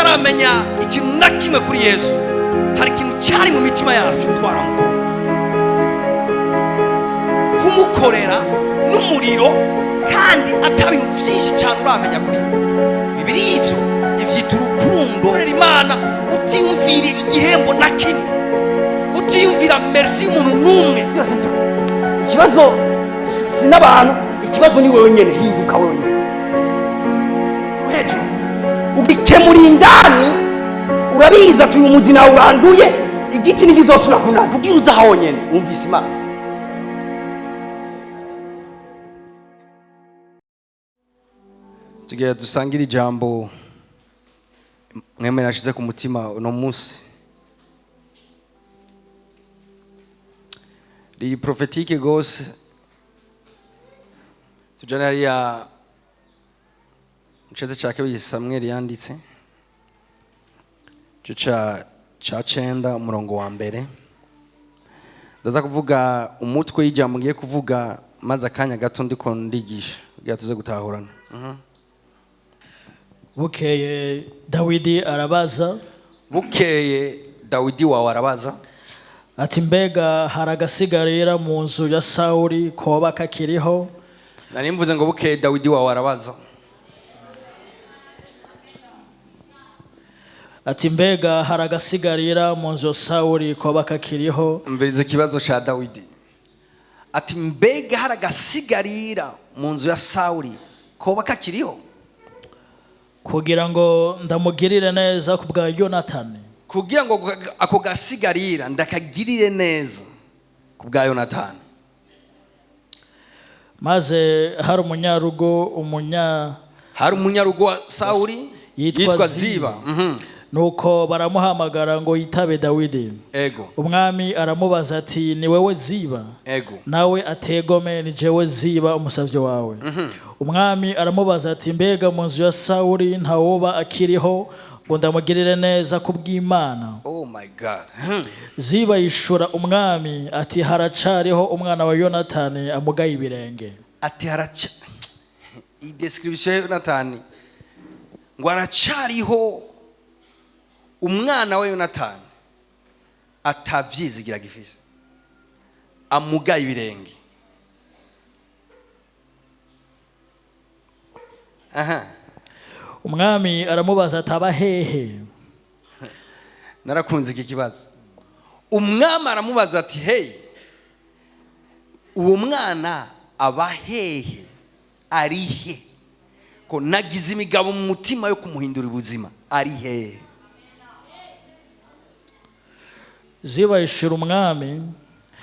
tutaramenya ikintu na kimwe kuri Yesu, hari ikintu cyari mu mitima yacu twaramukunda. Kumukorera n'umuriro kandi atabintu byinshi cyane uramenya kuri Bibiri ivyita urukundo. Imana utiyumvira igihembo na kimwe, utiyumvira merci y'umuntu n'umwe. Ikibazo si n'abantu, ikibazo ni wewe nyene. Hinduka wewe nyene hejuru ubikemura indani. Urabiza ati uyu muzi nawe uranduye, igiti ntikizosubira kunana. Ubwira uza aho nyene wumvise Imana. Tugiye dusangira ijambo mwemwe nashize ku mutima uno munsi. Riri prophétique gose. Tujana hariya mucete ca kabiri Samuel yanditse cyo ca 9 umurongo wa mbere. Ndaza kuvuga umutwe w'ijambo ngiye kuvuga, maze akanya gato ndiko ndigisha kugira tuze gutahurana. Bukeye Dawidi arabaza. Bukeye Dawidi wawe arabaza ati mbega haragasigarira mu nzu ya Sawuli koba kakiriho? Nari mvuze ngo bukeye Dawidi wawe arabaza ati mbega haragasigarira mu nzu ya Sawuli koba kakiriho? Mvirize ikibazo cha Dawidi. Ati mbega haragasigarira mu nzu ya Sawuli koba kakiriho, kugira ngo ndamugirire neza ku bwa Yonatani. Kugira ngo ako gasigarira ndakagirire neza ku bwa Yonatani. Maze hari umunyarugo wa Sawuli yitwa Ziba. Nuko baramuhamagara ngo yitabe Dawidi. Ego. Umwami aramubaza ati ni wewe Ziba? Ego. Nawe ategome ni jewe Ziba umusavyo wawe. Umwami aramubaza ati mbega mu nzu ya Sawuli ntawoba akiriho ngo ndamugirire neza kubw'Imana? Oh my God. Ziba yishura umwami ati haracariho umwana wa Yonatani amugaye ibirenge. Ati iyi description ya Yonatani ngo haracariho umwana wa Yonatani atavyizigira gifise, amugaye ibirenge. Umwami aramubaza ataba hehe? Narakunze iki kibazo. Umwami aramubaza ati hey, uwo mwana aba hehe, ari he? Ko nagize imigabo mu mutima yo kumuhindura ubuzima, ari hehe? Ziba yishura umwami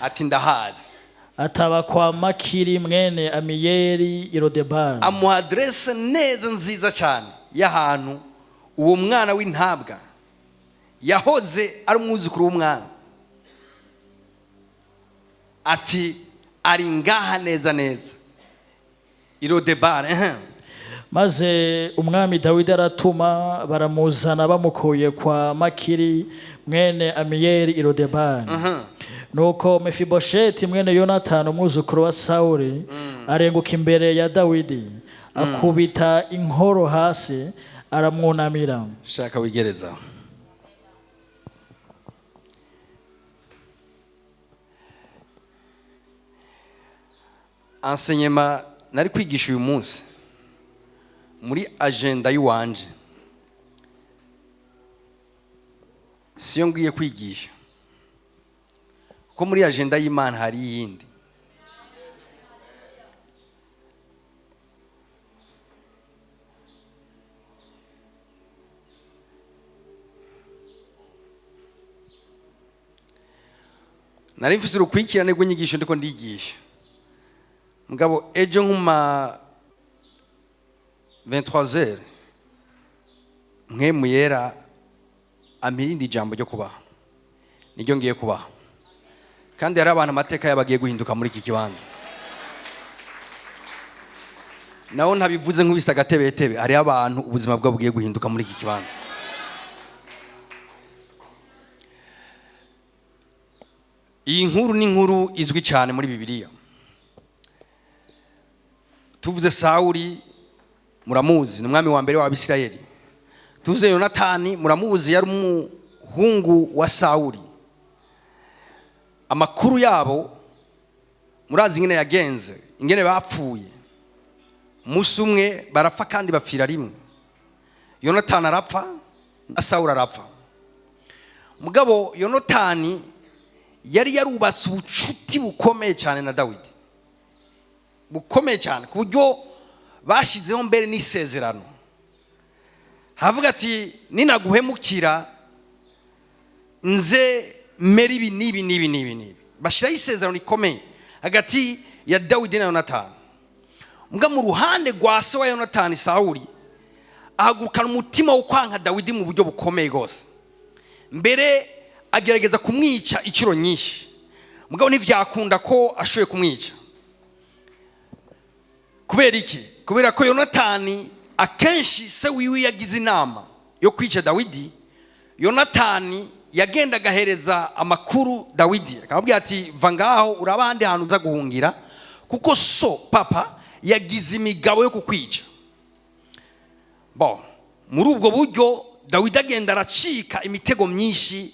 ati ndahazi, ataba kwa Makiri mwene Amiyeli i Lodebari. Amuha adresse neza nziza cyane y'ahantu uwo mwana w'intabwa yahoze ari umwuzukuru w'umwami. Ati ari ngaha neza neza i Lodebari. Maze umwami Dawidi aratuma baramuzana bamukuye kwa Makiri mwene Amiyeli i Lodebari. Nuko Mefibosheti mwene Yonatani umwuzukuru wa Sawuli arenguka imbere ya Dawidi, akubita inkoro hasi aramwunamira. Shaka wigereza. Enseignement nari kwigisha uyu munsi muri agenda y'uwanje, siyo ngiye kwigisha, kuko muri agenda y'Imana hari yindi. Nari mfise urukurikirane rw'inyigisho ndiko ndigisha, mugabo ejo nkuma 23h nkemu yera amirindi ijambo ryo kubaha, niryo ngiye kubaha. Kandi hari abantu amateka yabagiye guhinduka muri iki kibanza. Naho ntabivuze nkubise agatebetebe, hari abantu ubuzima bwabo bugiye guhinduka muri iki kibanza. Iyi nkuru ni inkuru izwi cyane muri Bibiliya. Tuvuze Sawuli muramuzi, ni umwami wa mbere wa Abisirayeli. tuze Yonatani muramubuzi yari umuhungu wa Sawuli. Amakuru yabo murazi ingene yagenze, ingene bapfuye. Umunsi umwe barapfa kandi bapfira rimwe. Yonatani arapfa na Sawuli arapfa. Mugabo Yonatani yari yarubatse ubucuti bukomeye cyane na Dawidi, bukomeye cyane ku buryo bashizeho mbere n'isezerano. Havuga ati ninaguhemukira nze meri ibi nibi. Bashiraho isezerano rikomeye hagati ya Dawidi na Yonatani. Mbwa mu ruhande rwa se wa Yonatani Sawuli ahagurukana umutima wo kwanka Dawidi mu buryo bukomeye gose. Mbere agerageza kumwica incuro nyinshi. Mugabo ntivyakunda ko ashoboye kumwica. Kubera iki? Kubera ko Yonatani akenshi se wiwe yagize inama yo kwica Dawidi. Yonatani yagenda gahereza amakuru Dawidi, akamubwira ati va ngaho urabandi hantu uza guhungira kuko so papa yagize imigabo yo kukwica. Muri ubwo buryo Dawidi agenda aracika imitego myinshi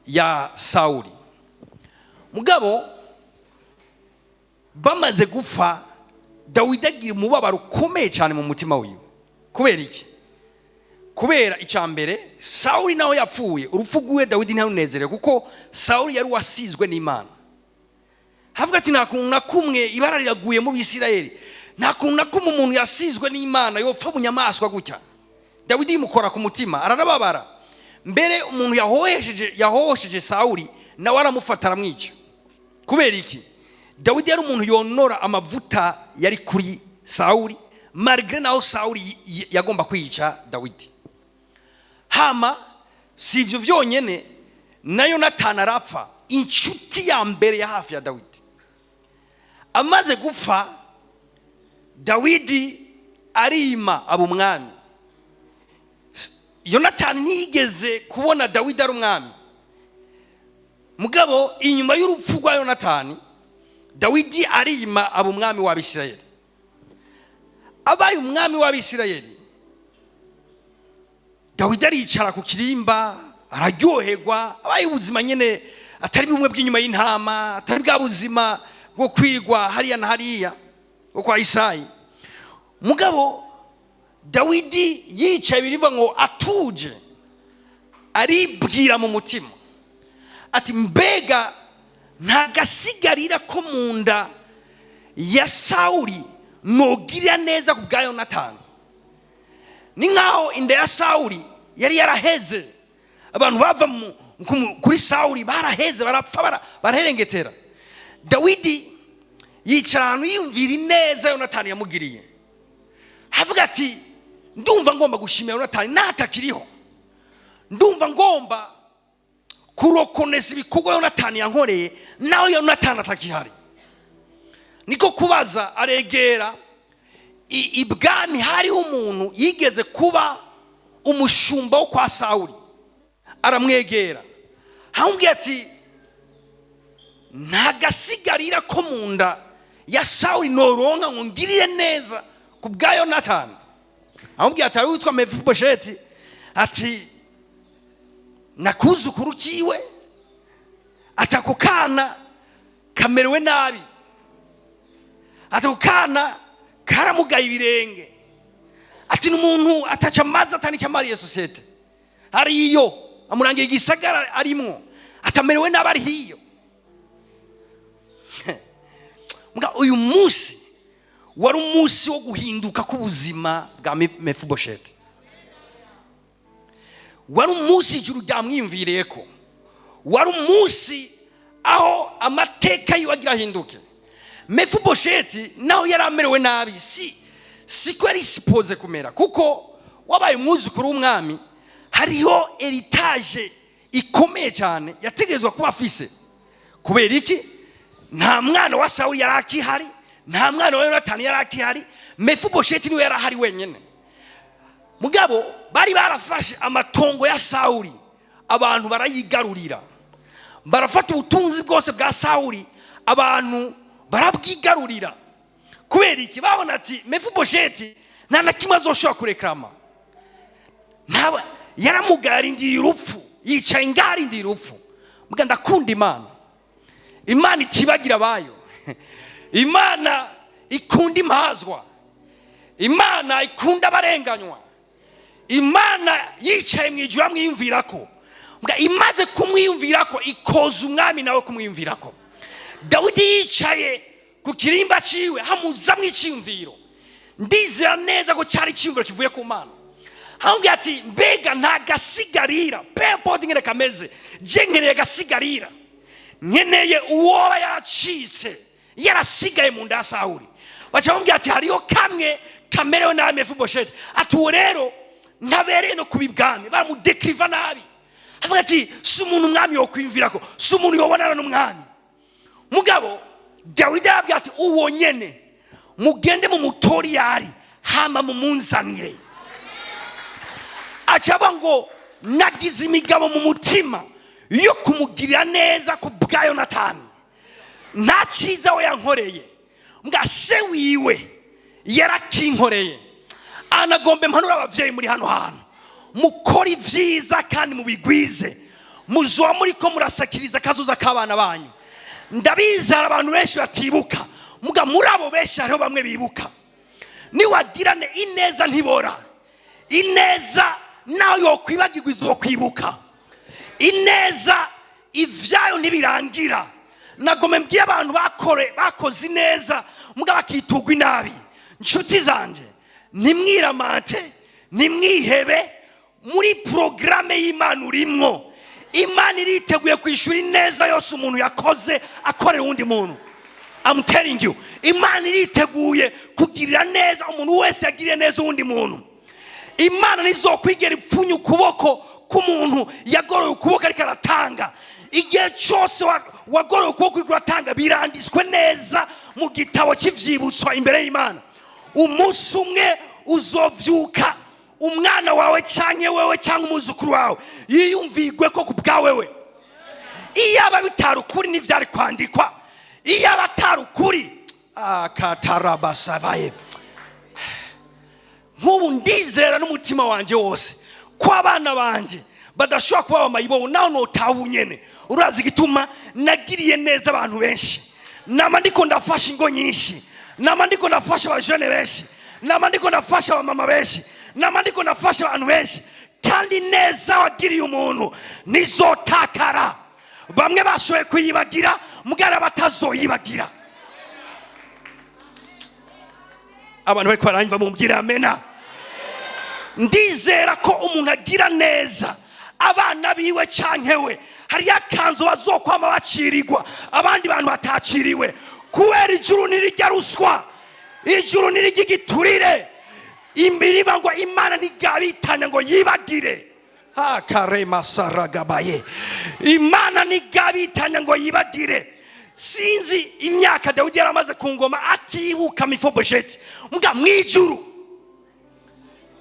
ya Sawuli. Mugabo bamaze gupfa Dawidi agira umubabaro ukomeye cyane mu mutima wiwe. Kubera iki? Kubera icambere Sawuli naho yapfuye, urupfu rwiwe Dawidi ntarunezerewe kuko Sawuli yari wasizwe n'Imana. Havuga ati nta kuntu na kumwe ibara riraguye mu Bisirayeli, nta kuntu na kumwe umuntu yasizwe n'Imana yopfa bunyamaswa gutya. Dawidi mukora ku mutima ararababara. Mbere umuntu yahohesheje Sawuli nawe aramufata aramwica. Kubera iki? Dawidi yari umuntu yonora amavuta yari kuri Sawuli, malgré naho Sawuli yagomba kwica Dawidi. Hama si ivyo vyonyene na Yonatani arapfa, inshuti ya mbere ya hafi ya Dawidi. Amaze gupfa Dawidi arima aba umwami. Yonatani ntiyigeze kubona Dawidi ari umwami. Mugabo inyuma y'urupfu rwa Yonatani Dawidi arima aba umwami wa Bisirayeli. Abaye umwami wa Bisirayeli Dawidi aricara ku kirimba araryoherwa, abaye ubuzima nyene atari bumwe bw'inyuma y'intama, atari bwa buzima bwo kwirwa hariya na hariya bwo kwa Isayi. Mugabo Dawidi yicaye biriva ngo atuje aribwira mu mutima ati mbega nta gasigarira ko munda ya Sawuli nogirira neza ku bwa Yonatani. Ni nkaho inda ya Sawuli yari yaraheze, abantu bava kuri Sawuli baraheze, barapfa, baraherengetera. Dawidi yicara ahantu yumvira neza Yonatani yamugiriye. Havuga ati ndumva ngomba gushimira Yonatani natakiriho, ndumva ngomba kurokonesa ibikorwa Yonatani yankoreye naho Yonatani atakihari. Niko kubaza aregera ibwami hariho umuntu yigeze kuba umushumba wo kwa Sawuli, aramwegera hamubwira ati nta gasigarira ko munda ya Sawuli noronka ngo ngirire neza ku bwa Yonatani. Amubwira ati witwa Mefibosheti, ati nakuzukuru kiwe atako kana kamerewe nabi, atako kana karamugaye ibirenge, ati n'umuntu ataca maze atanica mariye societe hariyo amurangira igisagara arimwo atamerewe nabi ari hiyo. Mga uyu munsi wari umunsi wo guhinduka k'ubuzima bwa Mefibosheti. Wari umunsi ijuru ryamwiyumviriyeko, wari umunsi aho amateka yiwe agira ahinduke. Mefibosheti naho yari amerewe nabi, siko yari sipoze kumera, kuko wabaye umwuzukuru w'umwami hariho heritage ikomeye cyane yategezwa kuba afise. Kubera iki? Nta mwana wa Sawuli yari akihari, nta mwana wa Yonatani yari akihari, Mefibosheti niwe yari ahari wenyene. Mugabo bari barafashe amatongo ya Sawuli, abantu barayigarurira, barafata ubutunzi bwose bwa Sawuli, abantu barabwigarurira. Kubera iki? Babona ati Mefibosheti nta na kimwe azoshobora kurekrama. ntaba yaramugarindiye urupfu, yicaye ngarindiye urupfu. Mbwa ndakunda Imana. Imana itibagira abayo. Imana ikunda impazwa. Imana ikunda abarenganywa. Imana yicaye mu ijuru amwiyumvirako. Mbwa imaze kumwiyumvirako ikoza umwami nawe kumwiyumvirako. Dawidi yicaye ku kirimba ciwe hamuza mw'iciyumviro. Ndizera neza ko cyari iciyumviro kivuye ku Mana. Hambwira ati mbega nta gasigarira pepodi ngene kameze, je nkeneye gasigarira, nkeneye uwoba yaracitse yarasigaye mu nda ya Sawuli. Baca bambwira ati hariho kamwe kamerewe nabi Mefibosheti, ati uwo rero ntabereye no kubibwami, baramudekriva nabi. Avuga ati si umuntu umwami yo kwiyumvirako, si umuntu yobonana n'umwami. Mugabo Dawidi arabwira ati uwo nyene mugende mu mutori yari hama mumunzanire. Acaba ngo nagize imigabo mu mutima yo kumugirira neza ku bwa Yonatani. Nta cyiza we yankoreye, mbwa se wiwe yarakinkoreye. Anagombe mpanura abavyeyi muri hano hantu, mukora ivyiza kandi mubigwize, muzoba muriko murasakiriza kazoza k'abana banyu. Ndabizi hari abantu benshi batibuka, muga muri abo benshi hariho bamwe bibuka. Niwagirane ineza ntibora, ineza nawe yokwibagirwa izokwibuka. Ineza ivyayo ntibirangira. Nagome mbwiye abantu bakoze ineza muga bakitugwa inabi. Nshuti zanje, nimwiramante, nimwihebe, muri programe y'Imana urimwo. Imana iriteguye kwishura ineza yose umuntu yakoze akorera undi muntu. I'm telling you, Imana iriteguye kugirira neza umuntu wese yagiriye neza undi muntu. Imana nizokwigera ipfunya ukuboko k'umuntu yagoroye ukuboko ariko aratanga. Igihe cyose wagoroye ukuboko ariko aratanga biranditswe neza mu gitabo cy'ivyibutso imbere y'Imana. Umunsi umwe uzovyuka umwana wawe canke wewe canke umuzukuru wawe yiyumvigwe ko kubwawewe. Iyaba bitarukuri n'ivyari kwandikwa, iyaba atarukuri akatarabasavaye. Nk'ubu ndizera n'umutima wanje wose ko abana banje badashobora kuba bamayibobo naho notawe nyene. Urazi gituma nagiriye neza abantu benshi, nama ndiko ndafasha ingo nyinshi, nama ndiko ndafasha abajene benshi, nama ndiko ndafasha abamama benshi, nama ndiko ndafasha abantu benshi. Kandi neza wagiriye umuntu nizotakara. Bamwe bashoboye kuyibagira mugara batazoyibagira. Abantu bariko baranyumva mumbwire amena. Ndizera ko umuntu agira neza abana biwe cankewe hari yakanzo bazokwama bacirirwa abandi bantu bataciriwe, kubera ijuru nirijya ruswa, ijuru nirijya igiturire. Imbiriva ngo Imana ntigabitanya ngo yibagire. Karema saragabaye, Imana ntigabitanya ngo yibagire. Sinzi imyaka Dawidi yaramaze ku ngoma atibuka Mefibosheti, mbwa mwijuru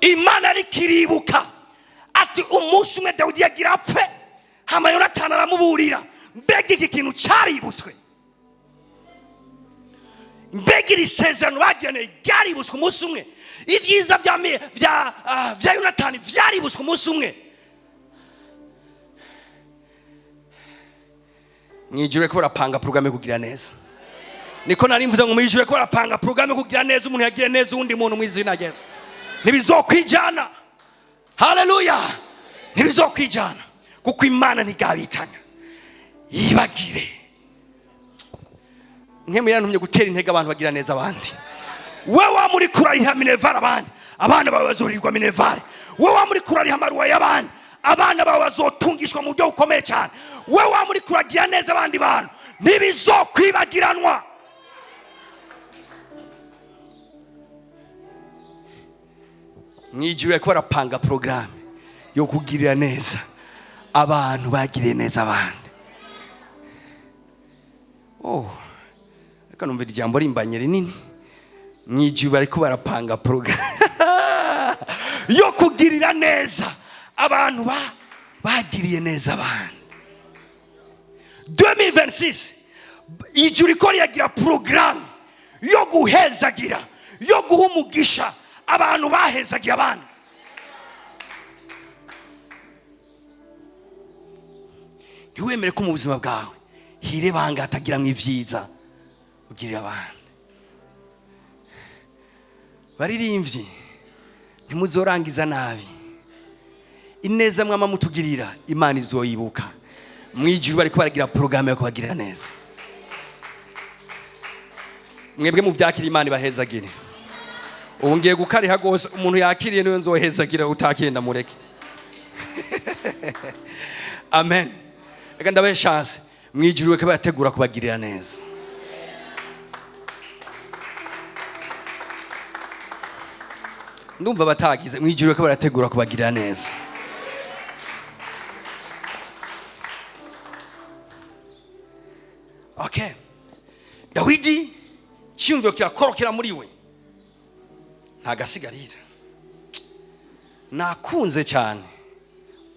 Imana arikiribuka. Ati umunsi umwe Dawidi yagira apfe, hama Yonatani aramuburira. Mbega iki kintu cyaributswe, mbega iri sezerano bagiranye ryaributswe umunsi umwe. Ivyiza vya Yonatani vyaributswe umunsi umwe. Mwijuru ko barapanga programme kugira neza. Niko nari mvuze ngo mwijuru ko barapanga programme kugira neza umuntu yagire neza undi muntu mu izina rya Yesu. Ntibizokwijana. Haleluya. Ntibizokwijana kuko Imana ntigabitanya yibagire. Nkemu yantumye gutera intege abantu bagira neza abandi. Wewe muri kurariha Minerval abandi, abana bawe bazorirwa Minerval. Wewe muri kurariha maruwa y'abandi, abana bawe bazotungishwa mu buryo bukomeye cyane. Wewe muri kuragira neza abandi bantu ntibizokwibagiranwa. Mwijuru ko barapanga programme yo kugirira neza abantu bagiriye neza abandi. Reka numva ijambo rimbanye rinini. Mwijuru bariko barapanga programme yo kugirira neza abantu bagiriye neza abandi. 2026 ijuru ko yagira programme yo guhezagira, yo guhumugisha abantu bahezagiye abandi. ntiwemere ko mu buzima bwawe hirebanga hatagira nk'ivyiza ugirira abandi. Baririmbyi ntimuzorangiza nabi, ineza mwama mutugirira Imana izoyibuka mwijuru bariko baragira programme yo kubagirira neza. Mwebwe mu vyakira Imana ibahezagire. Ubu ngiye gukariha gose, umuntu yakiriye niwe nzohezagira, utakiriye ndamureke. Amen. Reka ndabahe chance mwijuru weke bategura kubagirira neza. Ndumva batagize mwijuru weke barategura kubagirira neza. Okay. Dawidi cyumviro kirakorokera muri we ntagasigarira. Nakunze cyane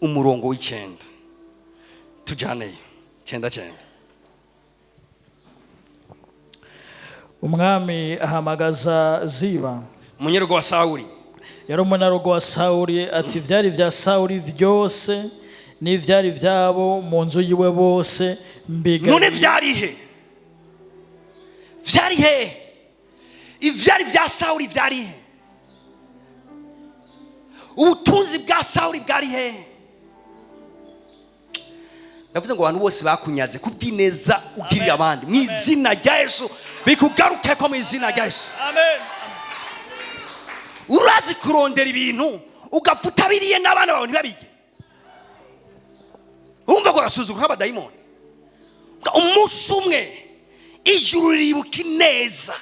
umurongo w'9. Tujane 9. Umwami ahamagaza Ziba, umunyarugo wa Sawuli. Yari umunyarugo wa Sawuli, ati vyari vya Sawuli vyose n'ivyari vyabo mu nzu yiwe bose mbiga. None vyari he? Vyari he? Ivyari vya Sawuli vyari he? Ubutunzi bwa Sawuli bwari he? Navuze ngo abantu bose bakunyaze kubyineza ugirira abandi mu izina rya Yesu, bikugaruke ko mu izina rya Yesu. Amen. Urazi kurondera ibintu ugafuta biriye n'abana bawe ntibabige. Umva ko rasuzugura abadayimoni. Umunsi umwe ijuru ribuka ineza.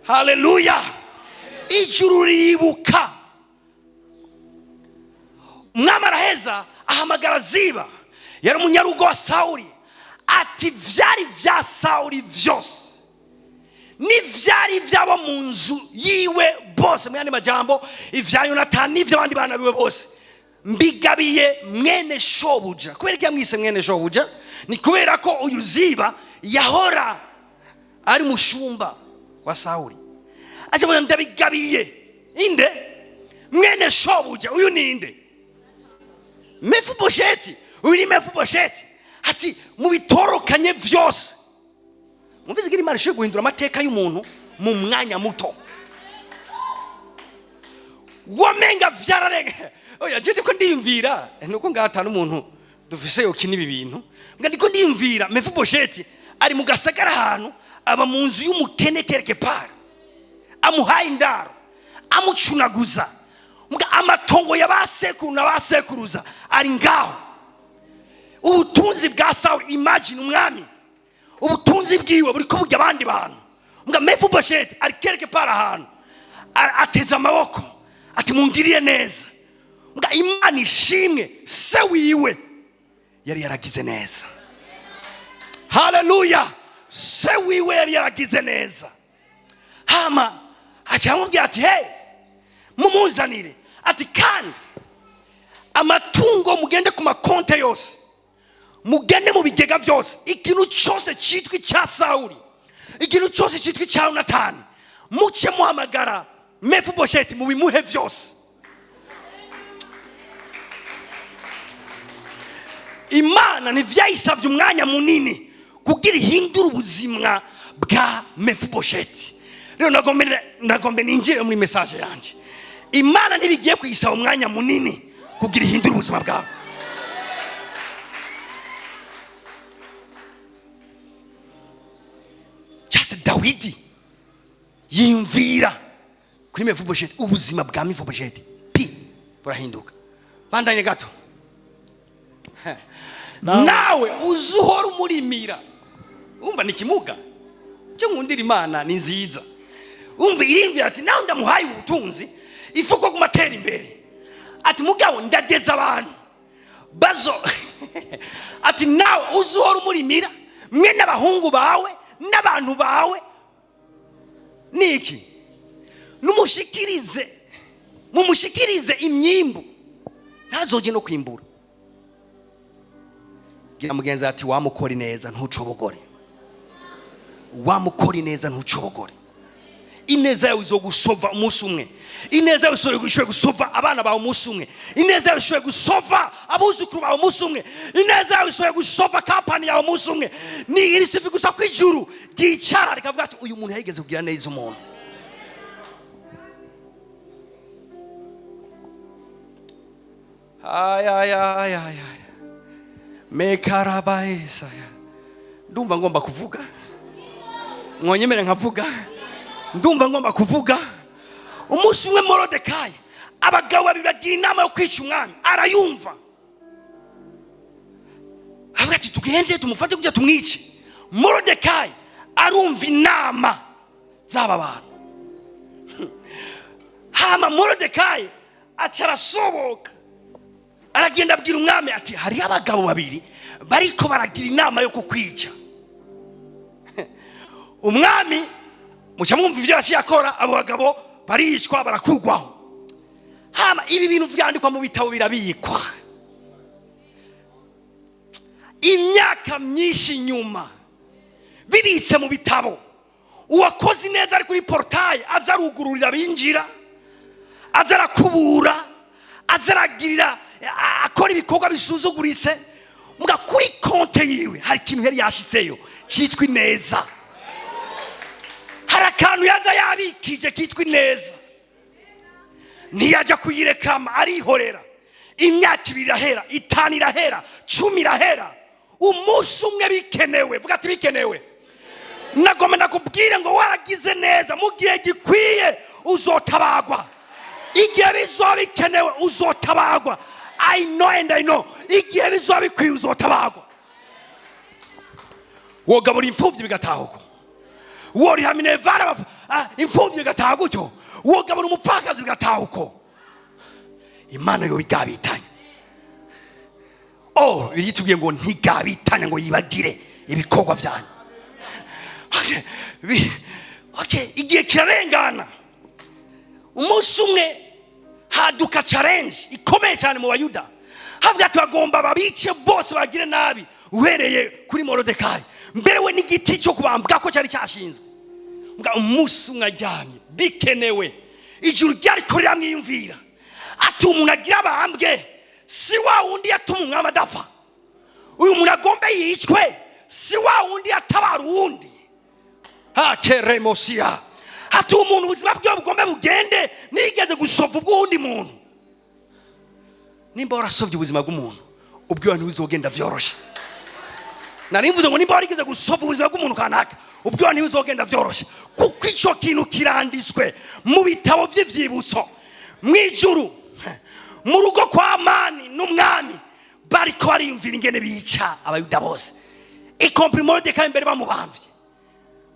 Haleluya. Ijuru ribuka. Umwami araheza ahamagara Ziba, yari umunyarugo wa Sawuli, ati vyari vya Sawuli vyose n'ivyari vyabo mu nzu yiwe bose, mu yandi majambo ivya Yonatani n'ivyo abandi bana biwe bose mbigabiye mwene shobuja. Kubera ko yamwise mwene shobuja ni kubera ko uyu Ziba yahora ari mushumba wa Sawuli. Aje ngo ndabigabiye inde mwene shobuja. Uyu ni inde? Mefibosheti. Uyu ni Mefibosheti. Ati mubitorokanye vyose. Mumvize ko Imana ishobora guhindura amateka y'umuntu mu mwanya muto. Wamenga vyararenga. Oya je ndiko ndiyumvira nuko ngatana umuntu dufise yo kini ibintu. Nga ndiko ndiyumvira Mefibosheti ari mu gasagara ahantu aba mu nzu y'umukene quelque part. Amuhaye indaro, amucunaguza. Mga amatongo y'abasekuru n'abasekuruza ari ngaho. Ubutunzi bwa Sawuli, imagine umwami ubutunzi bwiwe buri kubujya abandi bantu. Mga Mefibosheti ari quelque part ahantu ateza amaboko ati mungiriye neza. Mga Imana ishimwe se wiwe yari yaragize neza. Haleluya. Se wiwe yari yaragize neza. Hama acamubwira ati hey mumuzanire, ati kandi amatungo mugende ku makonte yose, mugende mu bigega vyose, ikintu cyose cyitwa cya Sawuli, ikintu cyose cyitwa cya Yonatani, muce muhamagara Mefibosheti mubimuhe vyose. Imana ntivyayisavye umwanya munini kugira ihindura ubuzima bwa Mefibosheti. Rero nagombe ninjire muri message yanje. Imana ntibigiye kuyisaba umwanya munini kugira ihindura ubuzima bwawe. Just Dawidi yiyumvira kuri Mefibosheti, ubuzima bwa Mefibosheti burahinduka. Bandanye gato. Nawe uzuhora umurimira. Umva ni kimuga cyo nkundira Imana ni nziza. Umva irimvira ati nawe ndamuhaye ubutunzi ifuko kumatera imbere. Ati mugabo ndageza abantu bazo ati nawe uzuhora umurimira mwe n'abahungu bawe n'abantu bawe niki mumushikirize imyimbu ntazoje no kwimbura. Gira mugenzi ati wamukora neza ntucobogore. Wamukora neza ntucobogore. ineza yawe izogusova umunsi umwe. Ineza yawe ishoboye gusova abana bawe umunsi umwe. Ineza yawe ishoboye gusova abuzukuru bawe umunsi umwe. Ineza yawe ishoboye gusova kampani yawe umunsi umwe. Ni iri sifi gusa kwijuru gicara rikavuga ati uyu muntu yigeze kugira neza umuntu. Ay. Mekarabaesa. Ndumva ngomba kuvuga. Mwonyemere nkavuga. Ndumva ngomba kuvuga. Umunsi umwe Morodekayi abagabo babiri bagira inama yo kwica umwami, arayumva. Avuga ati tugende tumufate kujya tumwice. Morodekayi arumva inama z'aba bantu. Hama Morodekayi acarasoboka aragenda abwira umwami ati hari abagabo babiri bariko baragira inama yo kukwica. Umwami muca mwumva ivyo yakora, abo bagabo baricwa barakugwaho. Hama ibi bintu vyandikwa mu bitabo birabikwa. Imyaka myinshi nyuma bibitse mu bitabo, uwakoze neza ari kuri portail azarugururira binjira, azarakubura, azaragirira, akora ibikorwa bisuzuguritse. Muga kuri konte yiwe hari ikintu yari yashitseyo cyitwa ineza. Hari akantu yaza yabikije kitwa ineza. Ntiyaja kuyirekama, arihorera. Imyaka 2 irahera, 5 irahera, 10 irahera. Umunsi umwe bikenewe, vuga ati bikenewe. Nagomba nakubwire ngo waragize neza, mu gihe gikwiye uzotabagwa. Igihe bizoba bikenewe uzotabagwa. I know and I know. Igihe bizoba bikwiye uzotabagwa. Wogabura imfuvyi bigatahuko. Wori hamine vara imfuvyi bigataha gutyo. Wogabura umupfakazi bigatahuko. Imana yo bigabitanye. Yitubwiye ngo ntigabitanye ngo yibagire ibikorwa byanyu. Okay, igihe kirarengana. Umunsi umwe haduka challenge ikomeye cyane mu Bayuda. Havuga ati bagomba babice bose bagire nabi uhereye kuri Morodekayi. Mbere we n'igiti cyo kubambwa ko cyari cyashinzwe. Mga umunsi umwe ajyanye bikenewe. Ijuru ryari korera mwiyumvira. Ati umuntu agira abambwe si wa wundi yatuma umwami adafa. Uyu muntu agombe yicwe si wa wundi yatabara uwundi. Keremosia. Hati umuntu ubuzima bwe bugombe bugende nigeze gusova ubwundi muntu. Nimba warasovye ubuzima bw'umuntu ubwo abantu bizogenda vyoroshe. Narimvuze ngo nimba warigeze gusova ubuzima bw'umuntu kanaka ubwo abantu bizogenda vyoroshe. Kuko ico kintu kiranditswe mu bitabo vy'ivyibutso mwijuru. Mu rugo kwa Amani n'umwami bariko bariyumvira ingene bica Abayuda bose. Ikompri Morodekayi imbere bamubamvye.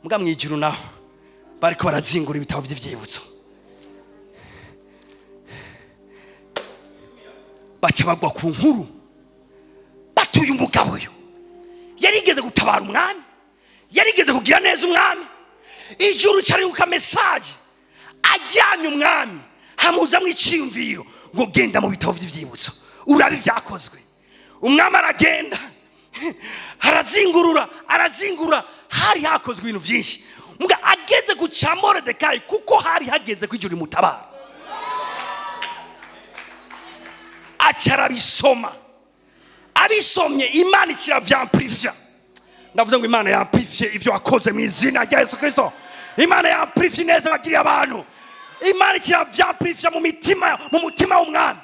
Muga mwijuru naho bariko barazingura ibitabo vy'ivyibutso. Bacabagwa ku nkuru batuye umugabo yo yarigeze gutabara umwami, yarigeze kugira neza umwami. Ijuru cyari ku message ajyanye umwami hamuza mwiciyumviro ngo genda mu bitabo vy'ivyibutso urabi vyakozwe. Umwami aragenda arazingurura hari hakozwe ibintu byinshi. Muga ageze guca Morodekayi kuko hari hageze kwijuri mutabara. Acara bisoma. Abisomye Imana ikiravyamplifya. Ndavuze ngo Imana yamplifye ivyo wakoze mu izina rya Yesu Kristo. Imana yamplifye neza bagiriye abantu. Imana ikiravyamplifya mu mutima w'umwami.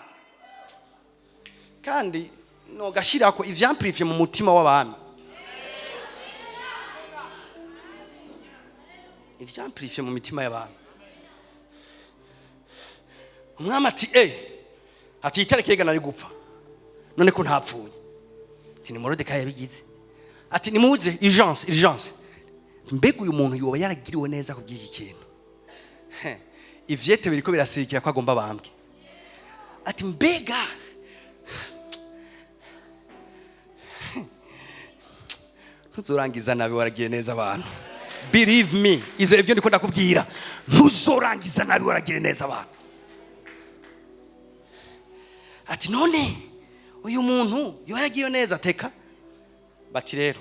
Kandi no gashirako ivyamplifye mu mutima w'abami. Ivyamplifye mu mitima y'abantu. Umwami ati itarekega nari gupfa. None ko ntapfuye. Ati ni Morodekayi yabigize. Ati nimuze urgence. Mbega uyu muntu yoba yaragiriwe neza ku by'iki kintu. Ivyete biriko birasirikira ko agomba bambwe. Ati mbega ntuzorangiza nabi waragiye neza abantu. Believe me, izo evyo ndiko ndakubwira. Ntuzorangiza nabi waragiye neza abantu. Ati none uyu muntu yoragiye neza teka. Bati rero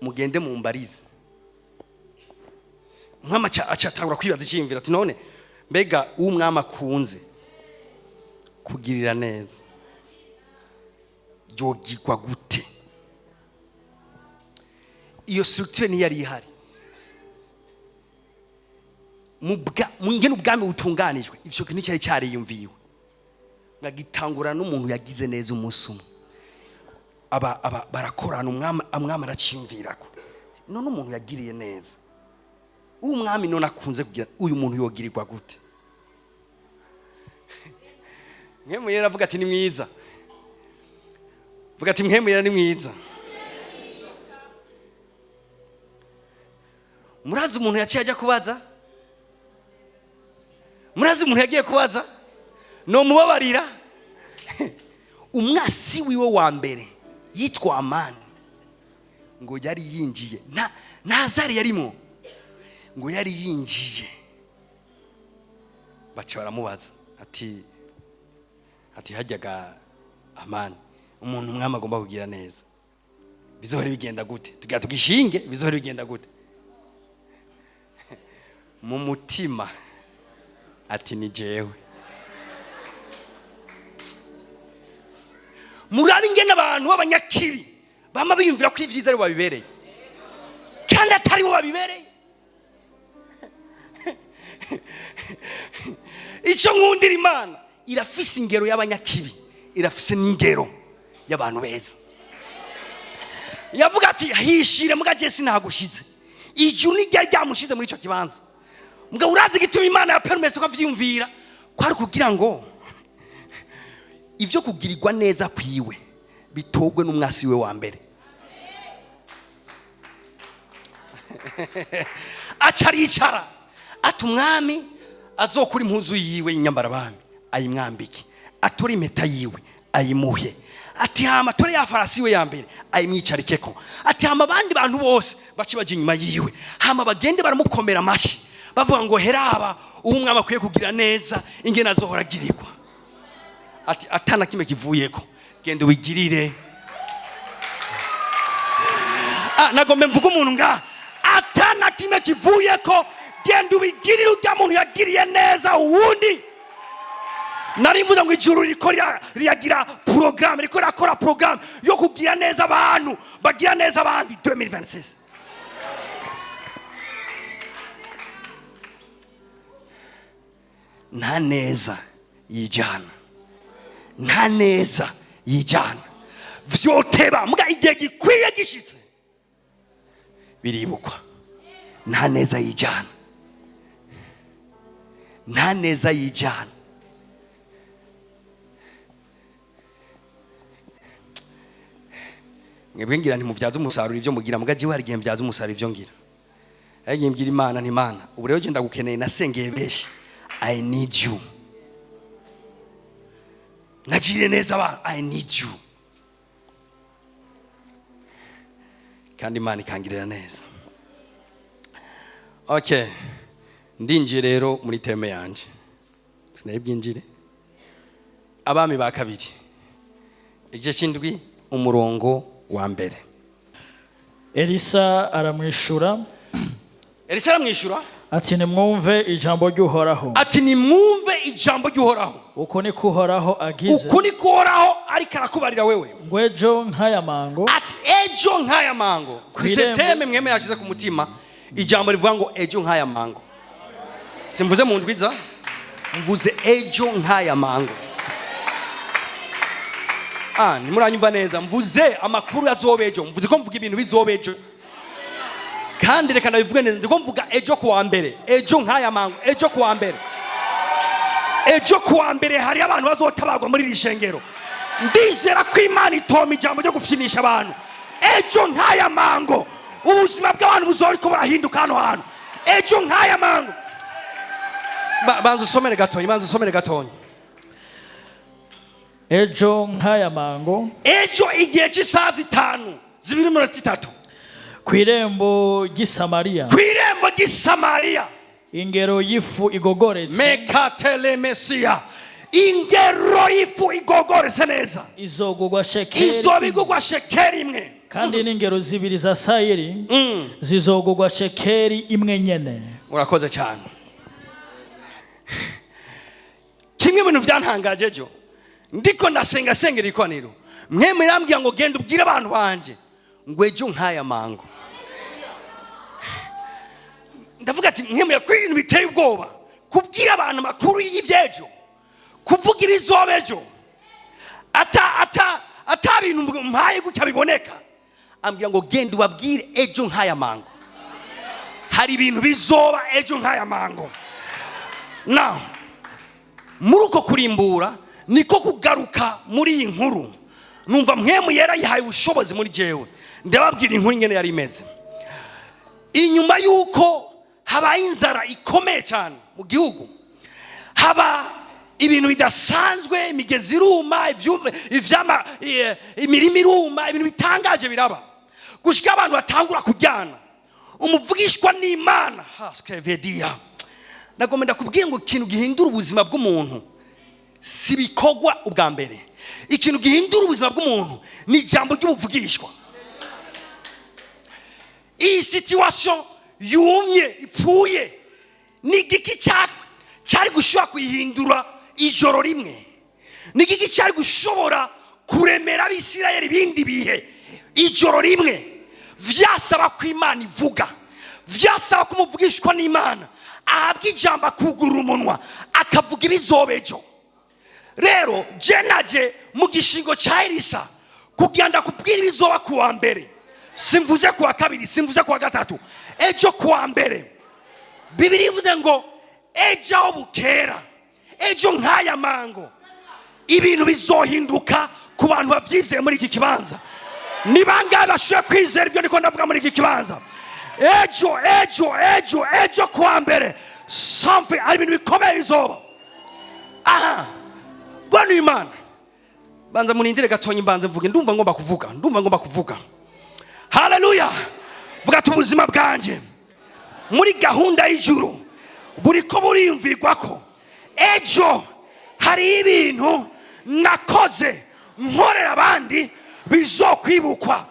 mugende mu mbarize. umwami acatangura kwibaza icyiyumviro ati none mbega umwami akunze kugirira neza yogirwa gute? Iyo structure ni yari ihari ngene ubwami butunganijwe, ivyo kintu cyari cyariyumviwe ngagitangura n'umuntu yagize neza umunsi umwe barakorana umwami aracimvirako none umuntu yagiriye neza umwami none akunze kugira uyu muntu yogirirwa gute? Mwemuyera avuga ati ni mwiza, vuga ati mwemuyera ni mwiza. Murazi umuntu yaciye ajya kubaza, murazi umuntu yagiye kubaza no mubabarira umwasi wiwe wa mbere yitwa Amani ngo yari yinjiye nta zari yarimo ngo yari yinjiye, baca baramubaza ati hajyaga Amani umuntu umwami agomba kugira neza bizohora bigenda gute? Tugira tugishinge bizohora bigenda gute? Mu mutima ati ni jewe. Murabi ngene abantu b'abanyakibi bama biyumvira ko ivyiza ari babibereye kandi atari bo babibereye. Icyo nkundira Imana irafise ingero y'abanyakibi, irafise n'ingero y'abantu beza. Yavuga ati hishire muga Jesi nagushize iju ni ryari ryamushize muri ico kibanza. Muga urazi gituma Imana ya permesse ko avyumvira kwari kugira ngo ivyo kugirirwa neza kwiwe bitogwe n'umwasi we wa mbere. Acaricara ati umwami azokura impuzu yiwe inyambara bami ayimwambike, atora impeta yiwe ayimuhe, ati hama tore ya farasi we ya mbere ayimwicarikeko, ati hama abandi bantu bose baci baje inyuma yiwe, hama bagende baramukomera amashi bavuga ngo heraba umwami akwiye kugira neza ingene azohora agirirwa. Ati atana kimwe kivuyeko gende wigirire. Nagombe mvuga umuntu nga atana kimwe kivuyeko gende wigirire ujya muntu yagiriye neza uwundi. Nari mvuga ngo ijuru riko riyagira program, riko rakora program yo kugira neza abantu bagira neza abandi 2026. Nta neza yijana, nta neza yijana, vyoteba muga igihe gikwiye gishitse biribukwa. Nta neza yijana, nta neza yijana. Mwebwe ngira ntimuvyaza umusaruro ivyo mugira muga jiwe hari igihe mvyaza umusaruro ivyo ngira. Yagiye mbwira Imana nti Imana ubu rero genda gukeneye nasengeye beshi, I need you. Nagire neza abantu, I need you. Kandi Imana ikangirira neza. Okay, ndinjiye rero muri teme yanje. Sinayibwinjire abami ba kabiri igice cy'indwi umurongo wa mbere. Elisa aramwishura ati nimwumve ijambo ry'Uhoraho. Ati nimwumve ijambo ry'Uhoraho. Uko ni kuhoraho agize. Uko ni kuhoraho ariko arakubarira wewe. Ngo ejo nk'aya mango. Ati ejo nk'aya mango. Kwiseteme mweme yashize ku mutima ijambo rivuga ngo ejo nk'aya mango. Simvuze mu ndwiza, mvuze ejo nk'aya mango. Nimuranyumva neza, mvuze amakuru yazobejo, mvuze ko mvuga ibintu bizobejo. Kandi reka nabivuge neza, ndiko mvuga ejo kuwa mbere, ejo nk'aya mango, ejo kuwa mbere. Ejo kuwa mbere hari abantu bazotabagwa muri rishengero. Ndizera ko Imana itoma ijambo ryo gufyinisha abantu. Ejo nk'aya mango ubuzima bw'abantu buzoriko barahinduka hano hantu. Ejo nk'aya mango. Banza usomere gatonyi. Ejo nk'aya mango. Ejo igihe cy'isaha 5 2:3 kwirembo ry'Isamariya. Ingero y'ifu igogoretse. Mekatele Mesia. Ingero y'ifu igogoretse neza. Izogugwa shekeri imwe. Kandi n'ingero zibiri za sayiri zizogugwa shekeri imwe nyene. urakoze cyane. Kimwe mu bintu byantangaje ejo ndiko ndasengera ikonero, mwe mirambwira ngo genda ubwire abantu banje ngo ejo nkaya mango. Ndavuga ati mwe muya kwintu biteye ubwoba kubwira abantu makuru y'ivyejo, kuvuga ibizoba ejo ata bintu mpaye gutya biboneka. Ambwira ngo genda ubabwire ejo nkaya mango, hari ibintu bizoba ejo nkaya mango. Now muri uko kurimbura niko kugaruka muri iyi nkuru, numva mwemu yera yahaye ubushobozi muri jewe ndababwira inkuru ingene yari imeze. Inyuma yuko haba inzara ikomeye cyane mu gihugu, haba ibintu bidasanzwe, imigezi iruma, imirima iruma, ibintu bitangaje biraba gushika abantu batangura kujyana umuvugishwa n'Imana. Haskevedia nagomba kubwira ngo ikintu gihindura ubuzima bw'umuntu si bikogwa ubwa mbere. Ikintu gihindura ubuzima bw'umuntu ni ijambo ry'umuvugishwa. Iyi situation yumye ipfuye ni igiki cyari gushobora kuyihindura ijoro rimwe, ni igiki cyari gushobora kuremera Abisirayeli ibindi bihe ijoro rimwe. Vyasaba ko Imana ivuga, vyasaba ko umuvugishwa n'Imana ahabwa ijambo akugurura umunwa akavuga ibizobejo. Rero je naje mu gishingo cya Elisa kugenda kubwira ibizoba kuwa mbere, simvuze kuwa kabiri, simvuze kuwa gatatu, ejo kuwa mbere. Bibiri ivuze ngo ejo aho bukera, ejo nkaya mango ibintu bizohinduka ku bantu bavyizeye muri iki kibanza. Ni bangahe bashobora kwizera ibyo niko ndavuga muri iki kibanza? Ejo kuwa mbere something, ari ibintu bikomeye bizoba. Aha, Bwana Imana banza munindire gatonyi mbanze mvuge, ndumva ngomba kuvuga. Haleluya. Vuga tubuzima bwanje muri gahunda y'ijuru buriko buriyumvirwa ko ejo hari ibintu nakoze nkorera abandi bizokwibukwa.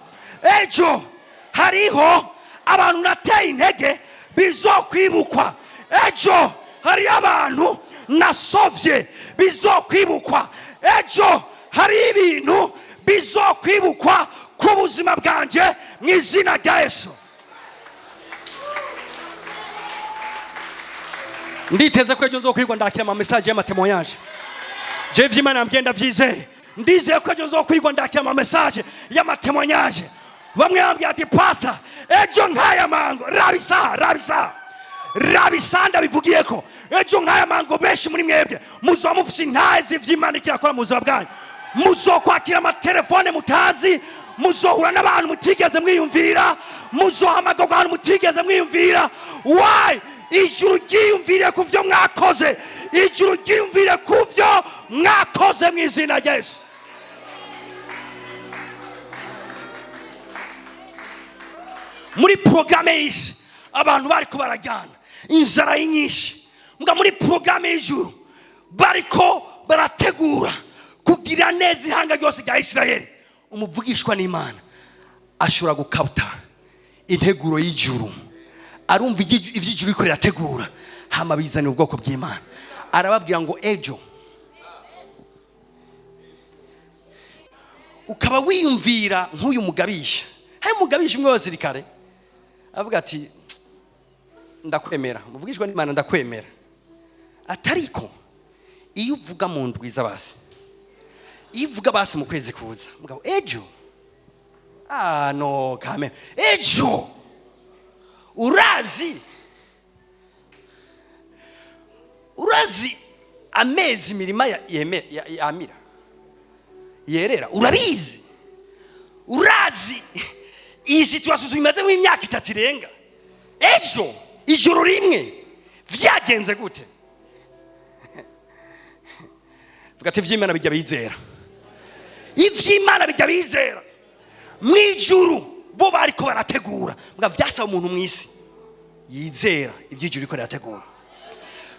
Ejo hariho abantu nateye intege bizokwibukwa. Ejo hari abantu nasovye bizokwibukwa. Ejo hari ibintu bizokwibukwa ku buzima bwanje mu izina rya Yesu. Nditeze ko ejo nzokwirwa ndakira ama message y'amatemoyage. Je vy'Imana ambye vyizeye. Ndizeye ko ejo nzokwirwa ndakira ama message y'amatemoyage. Bamwe ambye ati pastor ejo nkaya mango rabisa ndabivugiye ko ejo nkaya mango benshi muri mwebwe muzomufise intaye z'ivy'Imana ikirakora mu buzima bwanyu. Muzokwakira amatelefone mutazi, muzohura n'abantu mutigeze mwiyumvira, muzohamagarwa ahantu mutigeze mwiyumvira. Why? Ijuru ryiyumvire ku vyo mwakoze, ijuru ryiyumvire ku vyo mwakoze mu izina rya Yesu. Muri programe y'isi abantu bariko barajyana inzara y'inyinshi, mbwa muri programe y'ijuru bariko barategura kugira neza ihanga ryose rya Isirayeli. Umuvugishwa n'Imana ashobora gukabuta integuro y'ijuru, arumva ivy'ijuru iko rirategura, hama bizana ubwoko bw'Imana. Arababwira ngo ejo, ukaba wiyumvira nk'uyu mugabisha. Hari mugabisha umwe w'abasirikare avuga ati ndakwemera, umuvugishwa n'Imana ndakwemera, atariko iyo uvuga mu ndwiza basi, iyo uvuga basi mu kwezi kuza, mugabo ejo no kame ejo urazi amezi mirima yamira yerera, urabizi, urazi iyi situation tumaze mu myaka 3 irenga. Ejo ijoro rimwe vyagenze gute? Vuga ati vy'Imana bijya bizera, ivy'Imana bijya bizera. Mwijuru bo bariko barategura, mbwa vyasaba umuntu mwisi yizera ivy'ijuru riko rirategura.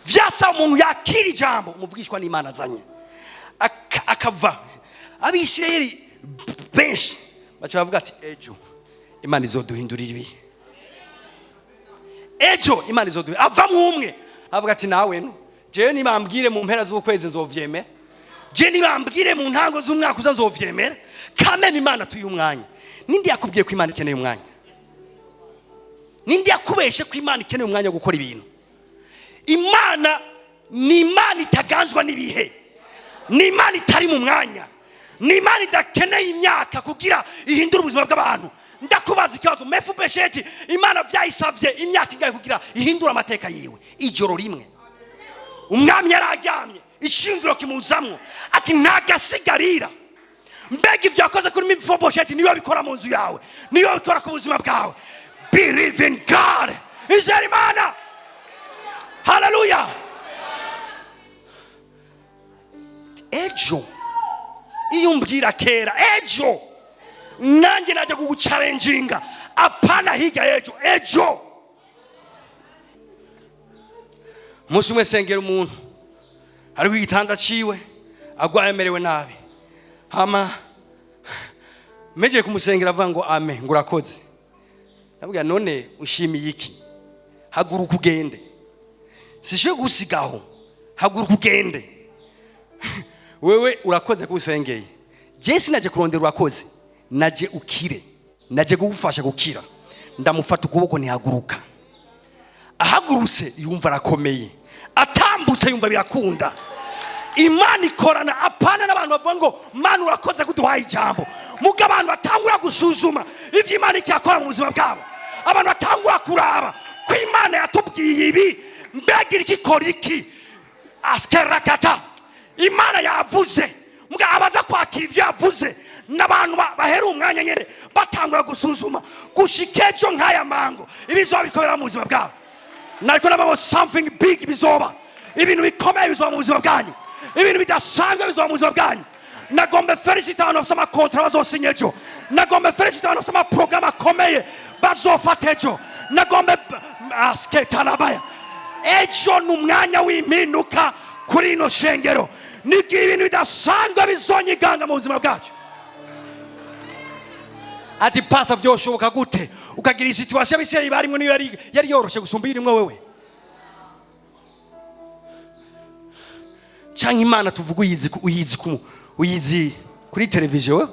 Vyasaba umuntu yakira ijambo umuvugishwa n'Imana azanye akava. Abisirayeli benshi bacha bavuga ati ejo Imana izoduhindurira ibi, ejo imana izoduhe avamwo umwe avuga ati nawe no jewe nibambwire mu mpera z'ukwezi nzovyemera, je nibambwire mu ntango z'umwaka uza nzovyemera. Kameme imana tuyi umwanya. Nindi yakubwiye ko imana ikeneye umwanya? Nindi yakubeshe ko imana ikeneye umwanya wo gukora ibintu? Imana ni imana itaganzwa n'ibihe, ni imana itari mu mwanya, ni imana idakeneye imyaka kugira ihindura ubuzima bw'abantu. Ndakubaza ikibazo, Mefibesheti imana vyayisavye imyaka ingahe kugira ihindura amateka yiwe? Ijoro rimwe. Umwami yararyamye, ishimviro kimuzamwo ati ntagasigarira. Mbega ivyo yakoze kuri Mefibesheti niyo bikora mu nzu yawe, niyo bikora ku buzima bwawe. Believe in God. Izera imana. Hallelujah. Ejo iyo mbwira kera ejo nanjye najya kuguchallenginga, apana higa ejo. Ejo musi umwe sengera umuntu ari ku gitanda ciwe agwaye amerewe nabi, hama meje kumusengera avuga ngo amen, ngo urakoze. Nabwira none ushimiye iki? Haguruka ugende. Sishe gusigaho, haguruka ugende. Wewe urakoze kusengeye, je sinaje kurondera urakoze, naje ukire, naje kugufasha gukira. Ndamufata ukuboko ntihaguruka. Ahagurutse yumva arakomeye, atambutse yumva birakunda. Imana ikorana apana n'abantu bavuga ngo mana urakoze kuduhaye ijambo. Muga abantu batangura gusuzuma ivyo Imana ikakora mu buzima bwabo. Abantu batangura kuraba ko Imana yatubwiye ibi, mbega ikikora iki? Askerakata Imana yavuze, muga abaza kwakira ivyo yavuze n'abantu bahera umwanya nyene batangura gusuzuma gushikejo nkaya mango ibizoba bikorera mu buzima bwabo. Nariko nababo something big bizoba, ibintu bikomeye bizoba mu buzima bwanyu, ibintu bidasanzwe bizoba mu buzima bwanyu. Nagombe felicite abantu bafite amakontra bazosinya ejo, nagombe felicite abantu bafite amaprograma akomeye bazofata ejo, nagombe asketanabaya ejo n'umwanya w'impinduka kuri ino shengero. Niki ibintu bidasanzwe bizonyiganga mu buzima bwacu. Ati pasa vyoshoboka gute ukagira situation biseri barimwe niyo yari yoroshe gusumba irimwe wewe? Canke Imana tuvuga uyizi kuri televiziyo wewe?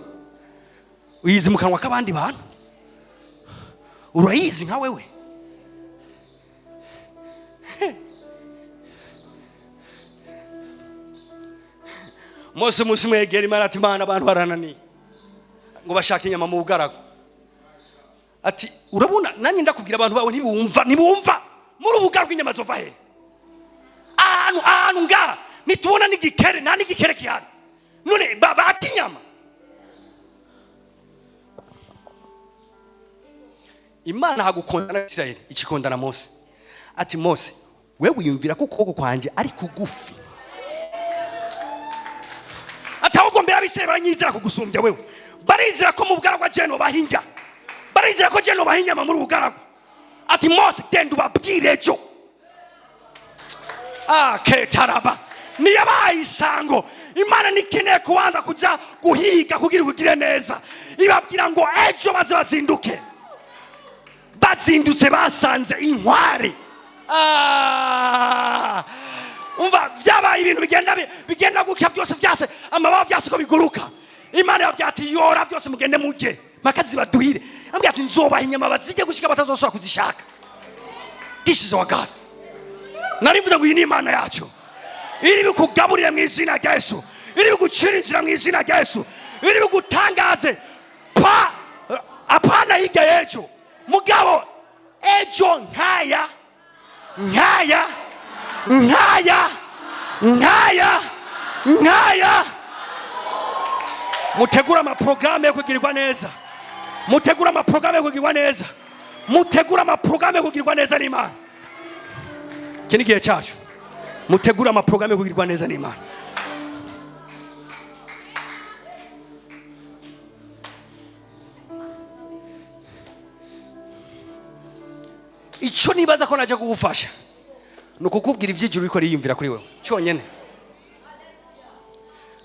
Uyizi mu kanwa k'abandi bantu? Urayizi nka wewe? Mose mwegera Imana ati Imana abantu barananiye ngo bashaka inyama mu bugaragu. Ati urabona nanjye ndakubwira abantu bawe ntibumva muri ubugaragu inyama zova he? Ahantu nga nitubona n'igikere, nta n'igikere kihari, none bati inyama. Imana hagukondana na Israeli ikikondana Mose. Ati Mose wewe wiyumvira ko ukuboko kwanje ari kugufi, atahubwo mbere abisirayeli baranyizera kugusumbya wewe. Barizera ko mu bugaragu ageno bahinga, barizera ko ageno bahinga muri ubugaragu. Ati Mose genda ubabwire ejo. Ketaraba niyabaye isango. Imana nikeneye kubanza kuja guhiga kugira ugire neza, ibabwira ngo ejo baze bazinduke. Bazindutse basanze inkware. Umva vyabaye ibintu bigenda gukya byose vyase amababa vyase ko biguruka. Imana yabwiye ati yora byose mugende mujye makazi baduhire. Ambwiye ati nzobaha inyama bazije gushika batazosubira kuzishaka. This is our God. Narivuze ngo iyi ni Imana yacu, iri bikugaburira mu izina rya Yesu, iri bigucirinzira mu izina rya Yesu, iri bigutangaze apana higa ejo. Mugabo ejo nkaya mutegura amaprograme yo kugirirwa neza, mutegura amaprograme yo kugirwa neza, mutegura amaprograme yo kugirwa neza n'Imana. Kini gihe cyacu mutegura amaprograme yo kugirwa neza n'Imana. Ico nibaza ko naje kugufasha nukukubwira ivyijuru biko riyumvira kuri wewe cyonyene,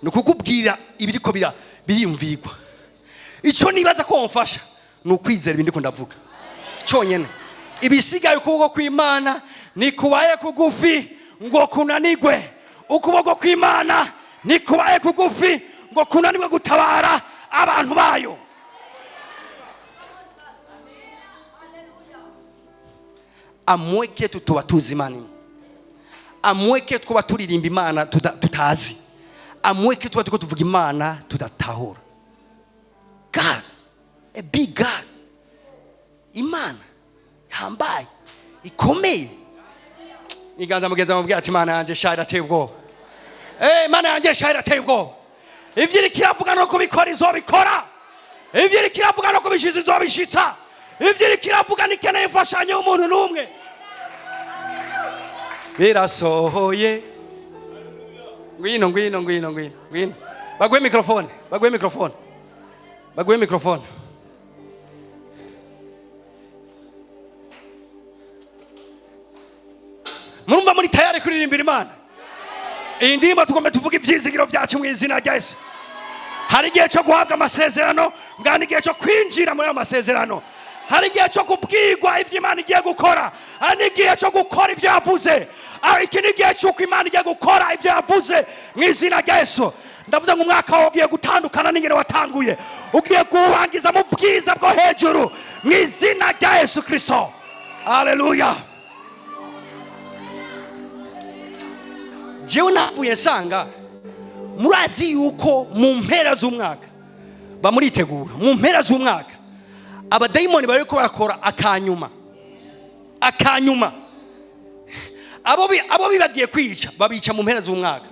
nukukubwira ibiriko biriyumvirwa. Ico nibaza ko wamfasha nukwizera ibindi ko ndavuga cyonyene. ibisigaye ukuboko kw'Imana nikubaye kugufi ngo kunanigwe. Ukuboko kw'Imana nikubaye kugufi ngo kunanigwe gutabara abantu bayo. Amweke tuba tuzi Imana, amweke tuba turirimba Imana tutazi, amweke tuba tuvuga Imana tudatahura. God, a big God, Imana hambaye ikomeye. Iganza mugeza mubwira ati Imana yanjye shahira ateye ubwoba. Imana yanjye shahira ateye ubwoba. Ivyo iri kiravuga no kubikora izobikora, ivyo iri kiravuga no kubishiza izobishitsa, ivyo iri kiravuga nikeneye imfashanyo y'umuntu n'umwe. Birasohoye. Ngwino. Bagwe mikrofone. Murumva muri tayari kuririmbira Imana? Iyi ndirimbo tugomba tuvuga ivyizigiro byacu mu izina rya Yesu. Hari igihe cyo guhabwa amasezerano, ngani igihe cyo kwinjira muri amasezerano. Hari igihe cyo kubwirwa ivyo Imana igiye gukora, hari igihe cyo gukora ivyo yavuze. Iki ni igihe cy'uko Imana igiye gukora ivyo yavuze mu izina rya Yesu. Ndavuze ngo umwaka wawe ugiye gutandukana n'ingene watanguye, ugiye kurangiza mu bwiza bwo hejuru mu izina rya Yesu Kristo. Haleluya. Jewe navuye nsanga murazi yuko mu mpera z'umwaka bamuritegura, mu mpera z'umwaka abadayimoni bariko barakora akanyuma. Abo bibagiye kwica babica mu mpera z'umwaka,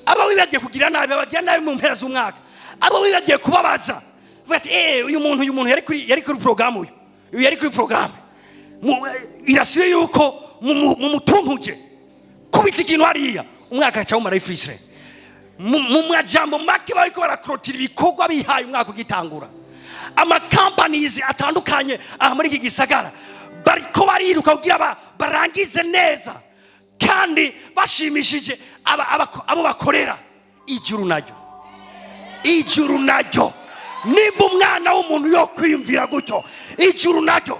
abo bibagiye kugira nabi babagira nabi mu mpera z'umwaka, abo bibagiye kubabaza bati uyu muntu yari kuri programu, uyu yari kuri programu, irasiye yuko mu mutuntuje kubita ikintu hariya umwaka cyawumara ifrise. Mu majambo make bariko barakrotira ibikorwa bihaye umwaka ugitangura. Ama companies atandukanye aha muri iki gisagara bariko bariruka kugira barangize neza kandi bashimishije abo bakorera. Ijuru naryo nimba umwana w'umuntu yo kwiyumvira gutyo, ijuru naryo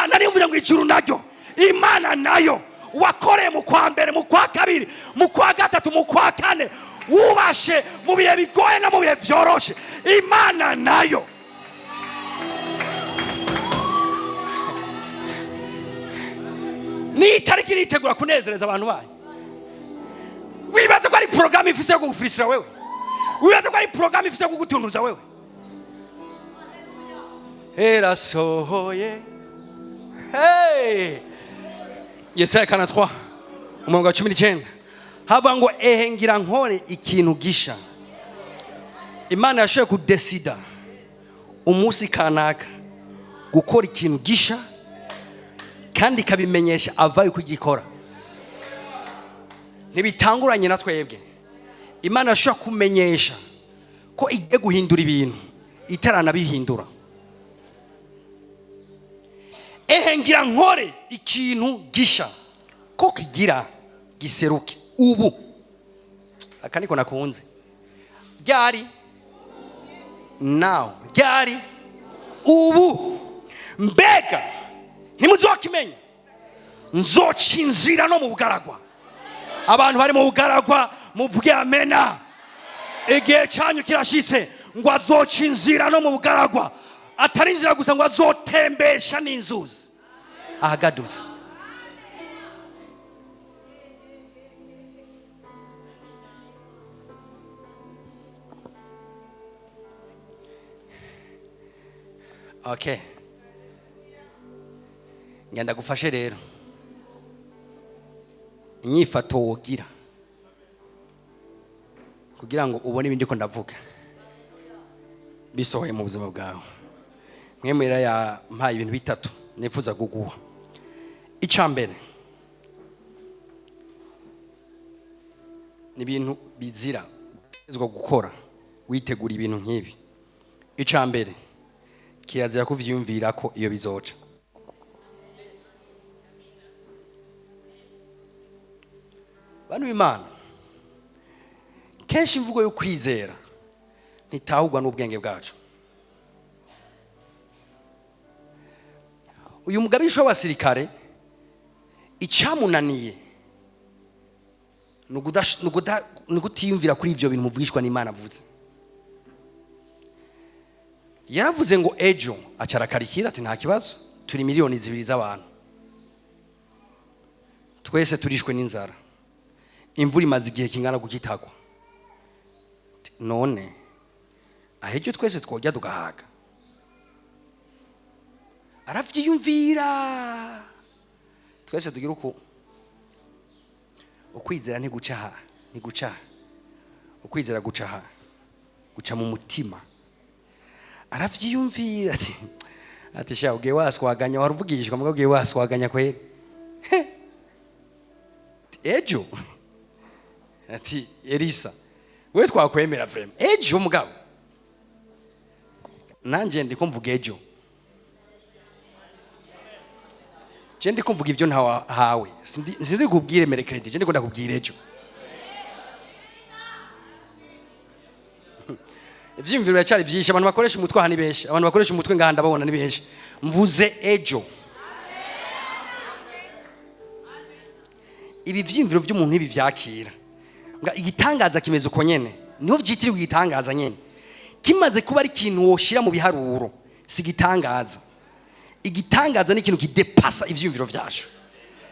nari mvuze ngo ijuru naryo Imana nayo wakoreye mu kwa mbere, mu kwa kabiri, mu kwa gatatu, mu kwa kane, wubashe mu bihe bigoye no mu bihe vyoroshe. Imana nayo ni itariki iritegura kunezereza abantu bayo. Wibaza ko ari programu ifise yo kugufisira wewe, wibaza ko ari programu ifise yo kugutunuza wewe. Erasohoye. Yesaya 43 umurongo wa 19 hava ngo ngira nkore ikintu gisha. Imana yashoye kudesida umunsi kanaka gukora ikintu gisha kandi kabimenyesha avaye kugikora. Ntibitanguranye na twebwe. Imana yashoye kumenyesha ko igiye guhindura ibintu itarana bihindura. Ngira nkore ikintu gisha ko kigira giseruke ubu. Akaniko nakunze. Ryari now, ryari ubu. Mbega ntimuzokimenya nzocinzira no mu bugaragwa. Abantu bari mu bugaragwa muvuge amena. Igihe cyanyu kirashitse ngo azocinzira no mu bugaragwa, atari inzira gusa ngo azotembesha n'inzuzi ahagaduza. Okay, ngenda gufashe rero inyifato wogira kugira ngo ubone ibindi ko ndavuga bisohoye mu buzima bwawe. Mwemera ya mpaye ibintu bitatu nifuza guguha. Icambere ni ibintu bizira ezwa gukora witegura ibintu nk'ibi. Icambere kirazira kuvyumvira ko iyo bizoca. Banu Imana kenshi imvugo yo kwizera ntitahugwa n'ubwenge bwacu. uyu mugabisha w'abasirikare icyamunaniye nugutiyumvira kuri ibyo bintu muvugishwa n'Imana avuze. Yaravuze ngo ejo acarakarikira ati nta kibazo, turi miliyoni 2 z'abantu, twese turishwe n'inzara, imvura imaze igihe kingana gukitagwa, none ahejo twese twojya tugahaga. Aravyiyumvira, twese tugira ukwizera ntiguca, ukwizera guca mu mutima. Aravyiyumvira ati sha ugiye waswaganya, waruvugishwa mbwa ugiye waswaganya kweli ejo ati Elisa we twakwemera vrema ejo mugabo nanje ndiko mvuga ejo, je ndiko mvuga ibyo ntawe sinzi kubwire mere credit, je ndiko ndakubwira ejo. Ivyimviro yacyari byinshi, abantu bakoresha umutwe hani benshi, abantu bakoresha umutwe ngahanda babona ni benshi. Mvuze ejo. Ibi vyimviro by'umuntu ibi vyakira. Nga igitangaza kimeze uko nyene. Niho vyitiriwe igitangaza nyene. Kimaze kuba ari ikintu woshira mu biharuro, si gitangaza. Igitangaza ni ikintu kidepasa ivyimviro vyacu.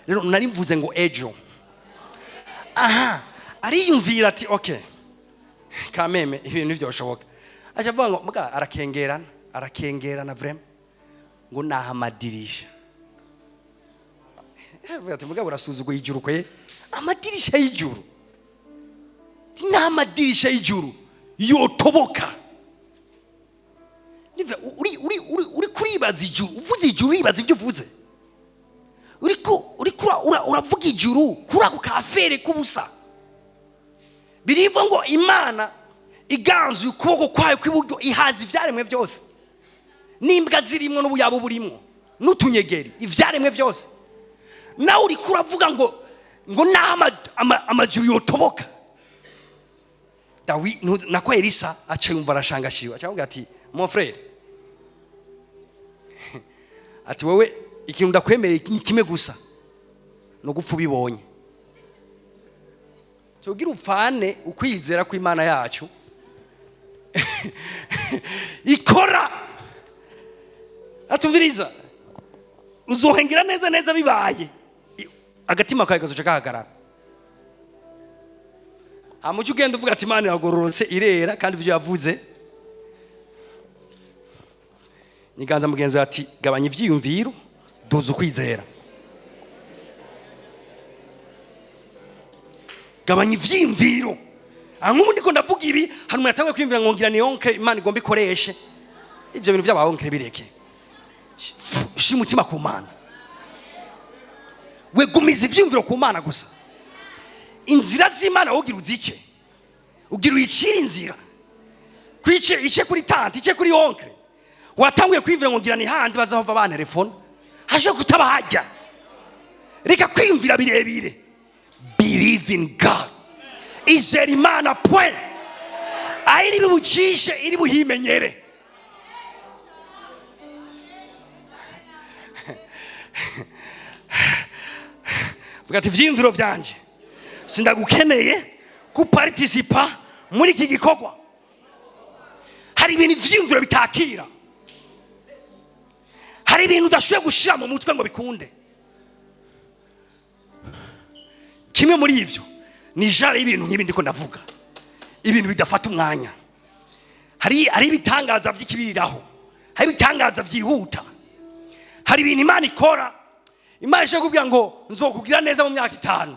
Rero nari mvuze ngo ejo. Aha, ariyumvira ati okay. Kameme ibintu byoshoboka. Achavuga ngo muga arakengerana vrem ngo naha madirisha. Ati muga urasuzuguye ijuru kwe, amadirisha y'ijuru. Tina amadirisha y'ijuru yotoboka. Nive uri kuribaza ijuru, uvuze ijuru ibaza ibyo uvuze. Uravuga ijuru kura ku kafere kubusa. Birivuga ngo Imana iganzu ukuboko kwayo kw'iburyo ihaza ivyaremwe byose, n'imbwa zirimwe n'ubuyabo burimwe n'utunyegeri, ivyaremwe byose. Nawe uri kuravuga ngo naha amajuru yotoboka. Dawi nako Elisa aca yumva arashangashiwe, acavuga ati mon frère, ati wewe ikintu ndakwemereye kimwe gusa no gupfa ubibonye. Tugira ufane ukwizera ko Imana yacu ikora. Atumviriza uzohengera neza bibaye agatima kawe gazoca kahagarara. Hamucyo ugenda uvuga ati Imana yagororotse irera kandi ibyo yavuze. Niganza mugenzi ati gabanya ivyiyumviro duze ukwizera. Gabanya ivyimviro. Ankumu ndiko ndavuga ibi, hano umuntu atangwe kwimvira ngo ngira ni onke Imana igomba ikoreshe. Ibyo bintu by'aba onke bireke. Shi mutima ku Mana. We gumiza ivyimviro ku Mana gusa. Inzira z'Imana wogira uzike. Ugira uyicira inzira. Kwice ice kuri tante, ice kuri onke. Watanguye kwimvira ngo ngira ni handi bazahova ba telefone. Haje kutabahajya. Reka kwimvira birebire. Believe in God. Izera Imana pwe. Airi bibucishe iri buhimenyere. Vuga ati vyimviro vyanje sindagukeneye kuparticipa muri iki gikorwa. Hari ibintu vyimviro bitakira. Hari ibintu udashoboye gushira mu mutwe ngo bikunde. Kimwe muri ivyo ni jare y'ibintu nk'ibi ndiko ndavuga, ibintu bidafata umwanya. Hari ibitangaza vy'ikibiriraho, hari ibitangaza vyihuta, hari ibintu Imana ikora. Imana ishaka kubwira ngo nzokugira neza mu myaka 5,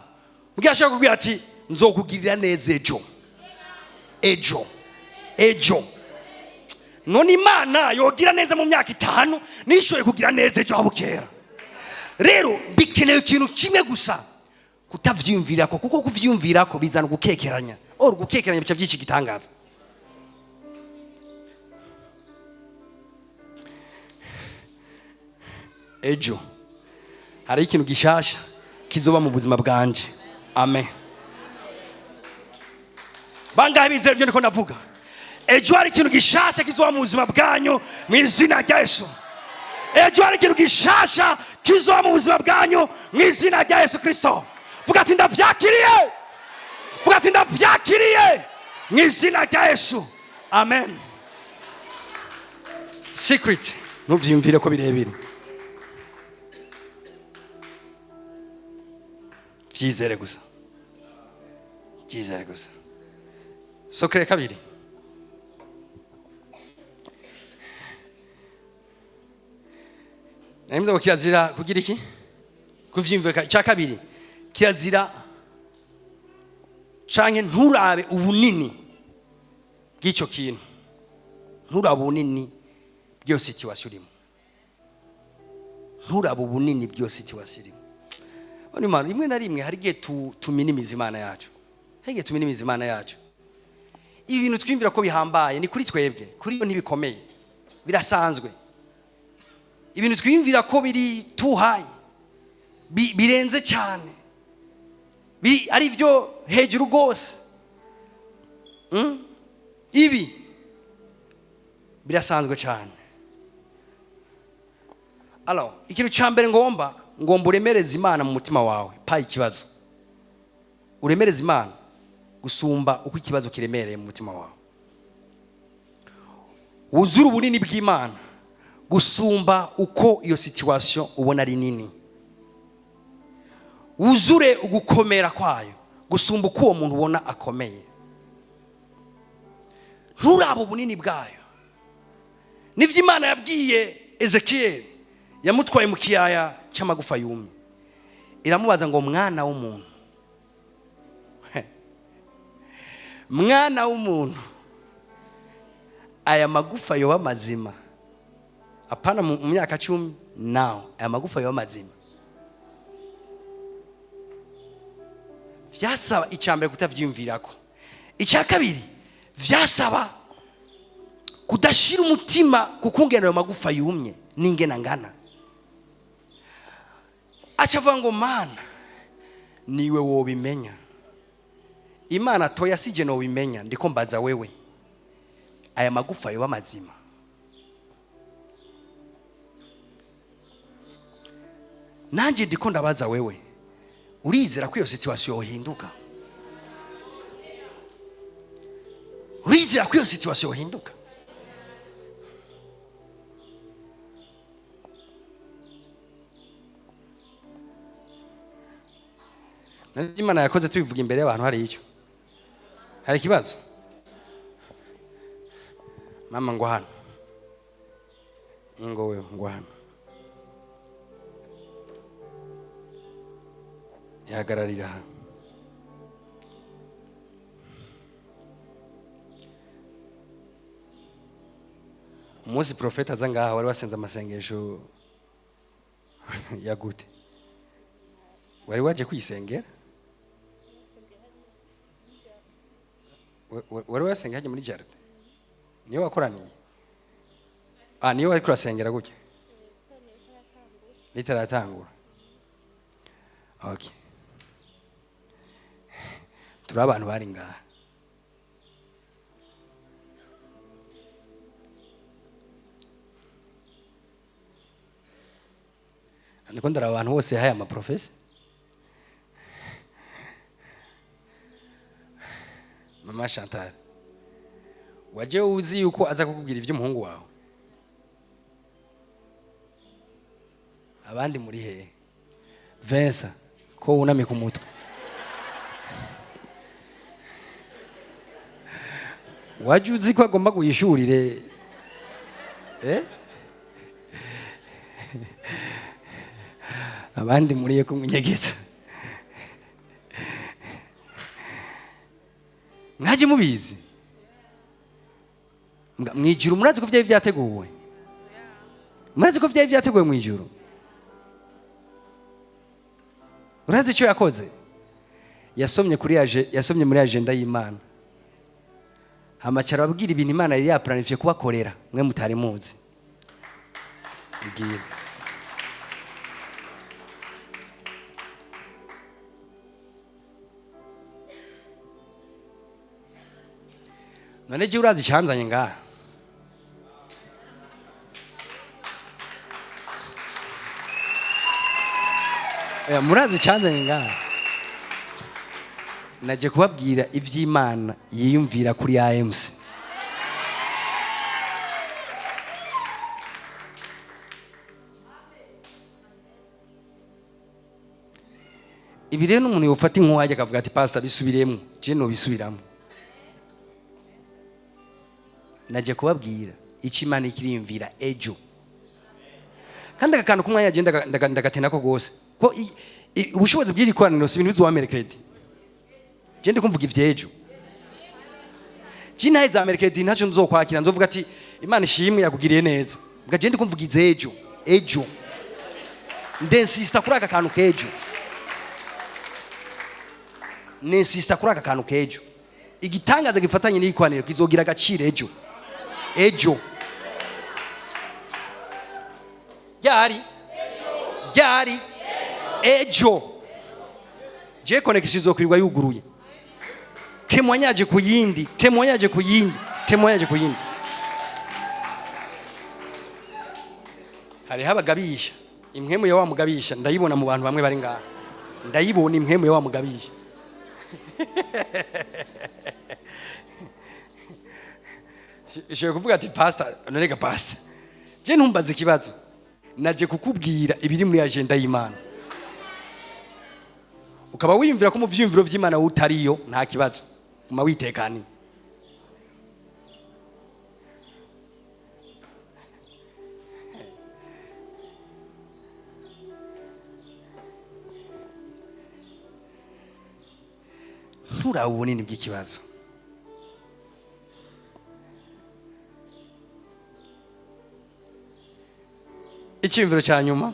mbwira ashaka kubwira ati nzokugirira neza ejo. None Imana yogira neza mu myaka 5 nishoye kugira neza ejo habukera. Rero bikeneye ikintu kimwe gusa, kutavyumvirako, kuko kuvyumvirako bizana gukekeranya. Gukekeranya bica byinshi gitangaza. Ejo hari ikintu gishasha kizoba mu buzima bwanje. Amen. Bangahe bizera ibyo ndiko ndavuga? Ejo hari ikintu gishasha kizoba mu buzima bwanyu mu izina rya Yesu. ejo hari ikintu gishasha kizoba mu buzima bwanyu mu izina rya Yesu Kristo. Vuga ati ndavyakiriye, vuga ati ndavyakiriye mu izina rya Yesu, amen. Secret, ntuvyiyumvire ko birebire, byizere gusa, byizere gusa. Sokere kabiri, nemeza ko kirazira kugira iki, kuvyiyumvira. Cya kabiri, kirazira canke nturabe ubunini bw'icyo kintu, nturabe ubunini bw'iyo situation urimo, nturabe ubunini bw'iyo situation urimo. Bano Imana rimwe na rimwe hari igihe tuminimiza Imana yacu, hari igihe tuminimiza Imana yacu. Ibi bintu twimvira ko bihambaye ni kuri twebwe, kuri yo ntibikomeye, birasanzwe. Ibintu twimvira ko biri too high, birenze cyane, ari byo hejuru rwose, ibi birasanzwe cyane. Alors ikintu cya mbere ngomba uremereze Imana mu mutima wawe, pa ikibazo uremereze Imana gusumba uko ikibazo kiremereye mu mutima wawe. Wuzure ubunini bw'Imana gusumba uko iyo situation ubona ari nini. Wuzure ugukomera kwayo gusumba uko uwo muntu ubona akomeye. Nturabo ubunini bwayo. Nivyo Imana yabwiye Ezekiel, yamutwaye mu kiyaya cy'amagufa yumye, iramubaza ngo mwana w'umuntu, mwana w'umuntu, aya magufa yoba mazima? Apana mu myaka 10 now, aya magufa yoba mazima? Vyasaba icyambere kutavyumvirako. Icya kabiri, vyasaba kudashira umutima kukungena ayo magufa yumye ningena ngana. Achavuga ngo Mana niwe wobimenya. Imana toya sije no bimenya, ndiko mbaza wewe, aya magufa yoba mazima? Nanje ndiko ndabaza wewe, urizera ko iyo situation yohinduka? Urizera ko iyo situation yohinduka? Imana yakoze tubivuga imbere y'abantu hari icyo, hari ikibazo. Mama ngo hano, ingo wewe ngo hano, yahagararira hano. Umunsi profeta aza ngaha wari wasenze amasengesho ya gute? Wari waje kwisengera? Wari wasenga haje muri jaride? Niyo wakoraniye? Niyo wari kurasengera gutya? Litaratangura. Okay. Turi abantu bari ngaha. Ndiko ndara abantu bose haya ama professor. Mama Chantal, waje uzi yuko aza kukubwira iby'umuhungu wawe? Abandi muri he? Vincent ko unami ku mutwe. Waje uzi ko agomba kuyishurire abandi muri ye kumunyegeza. Mwaje mubizi? Mwijuru murazi ko byari byateguwe? Murazi ko byari byateguwe mwijuru? Urazi icyo yakoze? Yasomye muri agenda y'Imana. Hamacara ababwira ibintu Imana yari yaplanifiye kubakorera mwe mutari muzi. Bigiye. None je urazi cyanzanye ngaha? murazi cyanzanye ngaha naje kubabwira ivy'Imana yiyumvira kuri AMC. Ibi rero n'umuntu yofata inkuba ajya akavuga ati pastor bisubiremo, je no bisubiramo. Naje kubabwira icyo Imana ikiriyumvira ejo. Kandi akakantu kumwanya agenda ndagatena ko gose. Ko ubushobozi bw'iri koraniro si ibintu bizo Mercredi. Je ndi kumvuga ivyejo. Jina za Mercredi ntacyo nzokwakira nzovuga ati Imana ishimwe yakugiriye neza. Mbwa je ndi kumvuga izejo, ejo. Ndensista kuri aka kantu kejo. Nensista kuri aka kantu kejo. Igitangaza gifatanye n'ikwaniro kizogira agaciro ejo. Ejo. Yari. Ejo. Je connection izokwirirwa yuguruye. Témoignage ku yindi. Hari habagabisha. Imwemu ya wa mugabisha ndayibona mu bantu bamwe bari ngaha. Ndayibona imwemu ya wa mugabisha. Je kuvuga ati pastor, nonega pastor. Je ntumbaze ikibazo. Naje kukubwira ibiri muri agenda y'Imana. Ukaba wiyumvira ko mu vyumviro vy'Imana utariyo nta kibazo. Kuma witekani. Nturabe ubunini bw'ikibazo. Icyumviro cya nyuma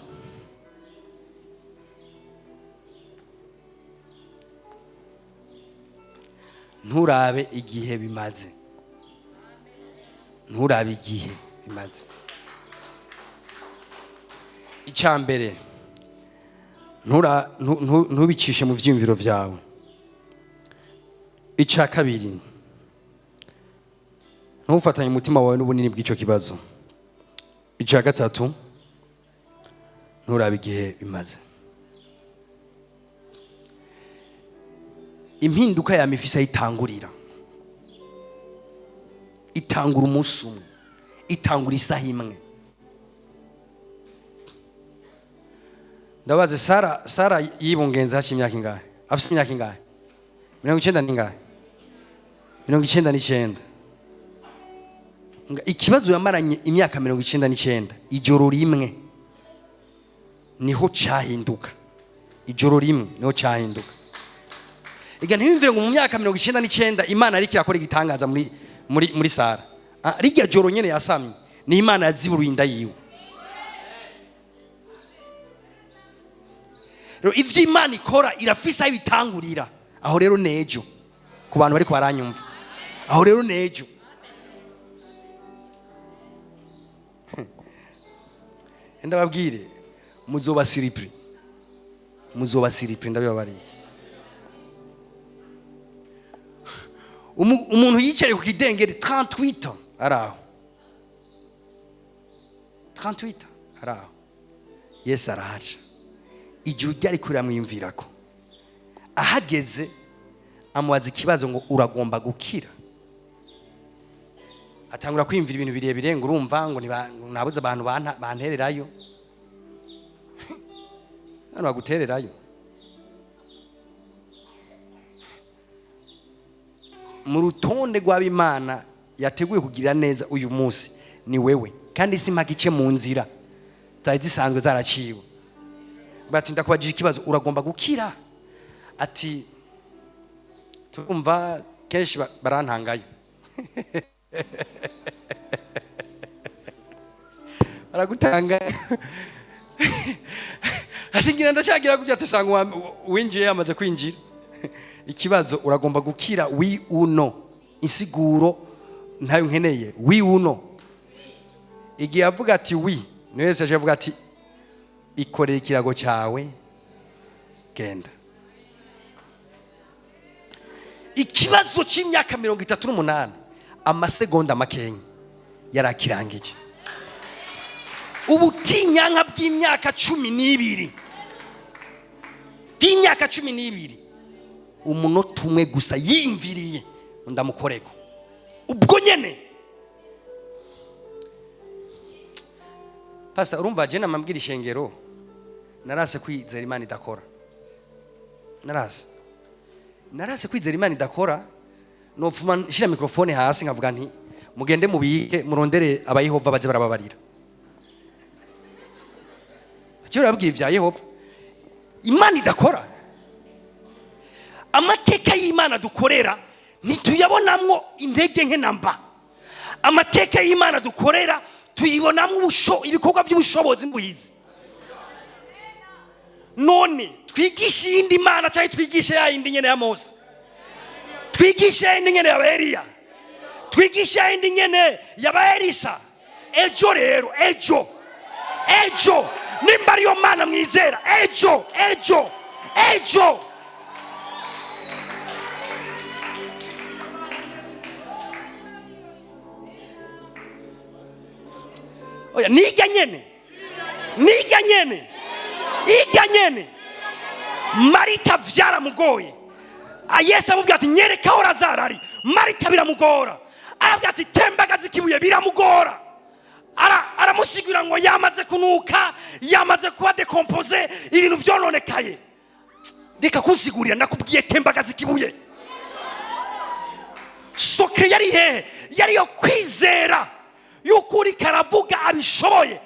nturabe igihe bimaze. Icyambere ntubicishe mu vyumviro vyawe. Icya kabiri ntufatanye umutima wawe n'ubunini bw'icyo kibazo. Icya gatatu nturabe igihe bimaze. Impinduka ya mifisa itangurira. Itangura umunsi umwe. Itangura isaha imwe. Ndabaze Sara yibungenza hashi imyaka ingahe? Afite imyaka ingahe? 90 ningahe? 99. Ikibazo yamaranye imyaka 99 ijoro rimwe niho cyahinduka. Ijoro rimwe niho cyahinduka. Ega ntiyumvire ngo mu myaka 99 Imana ariko irakora igitangaza muri Sara. Rijya joro nyene yasamye ni Imana yaziburuye inda yiwe. Rero ivyo Imana ikora irafisa ibitangurira. Aho rero nejo ku bantu bari kwaranyumva. Aho rero nejo. Ndababwire muzoba siripri ndabibabariye. Umuntu yicare ku kidengeri 38 araho. 38 araho. Yesu arahaca. Igihe ryari kurira mwiyumvirako. Ahageze amubaza ikibazo ngo uragomba gukira. Atangura kwiyumvira ibintu birebire ngo urumva ngo nabuze abantu bantererayo. Hano bagutererayo. Mu rutonde rw'Abimana yateguye kugira neza uyu munsi ni wewe. Kandi simpagice mu nzira zari zisanzwe zaraciwe. Bati ndakubajije ikibazo uragomba gukira. Ati turumva kenshi barantangayo. Baragutanga. Ati ngira ndacyagira kujya tesanga winjiye yamaze kwinjira. Ikibazo uragomba gukira wi uno. Insiguro ntayo nkeneye wi uno. Igihe avuga ati wi niwe yese avuga ati ikoreye ikirago cyawe genda. Ikibazo cy'imyaka 38 amasegonda makenya yarakirangije. Ubutinyanka bw'imyaka 12 y'imyaka 12 umunota umwe gusa yimviriye ndamukoreko ubwo nyene. Pastor urumva je namambwira ishengero narase kwizera Imana idakora, narase kwizera Imana idakora. Nopfuma shira mikrofone hasi nkavuga nti mugende mubike murondere abayehova baje barababarira. Cyo urabwira ivya Yehova Imana idakora. Amateka y'Imana dukorera ntituyabonamwo intege nke namba. Amateka y'Imana dukorera tuyibonamwo ibikorwa by'ubushobozi mbuyizi. None twigisha indi Imana cyangwa twigisha ya indi nyene ya Mose? Twigisha indi nyene ya Eliya? Twigisha indi nyene ya Elisa? Ejo rero, ejo nimba ariyo Mana mwizera, ejo oya niga nyene Marita vyaramugoye. Yesu amubwira ati nyereka aho Lazaro ari. Marita biramugora. Arabwira ati tembagaza ikibuye biramugora. Aramusigura ngo yamaze kunuka, yamaze kuba decompose, ibintu vyononekaye. Reka kunsigurira nakubwiye tembagaza ikibuye. Sokre yari hehe? Yari yo kwizera y'ukuri karavuga abishoboye.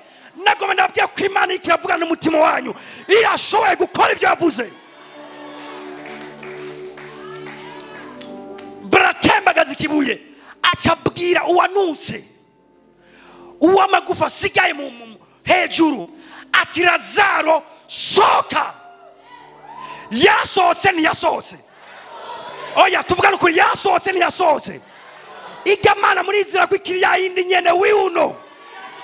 Nagomba ndabwiye ko Imana ikiravuga n'umutima wanyu irashoboye gukora ibyo yavuze. Baratembagaza ikibuye acabwira uwanutse uwamagufa asigaye hejuru ati Lazaro soka. Yasohotse ntiyasohotse? Oya tuvugana ukuri, yasohotse ntiyasohotse? Igamana murizira ko ikiri ya yindi nyene wiuno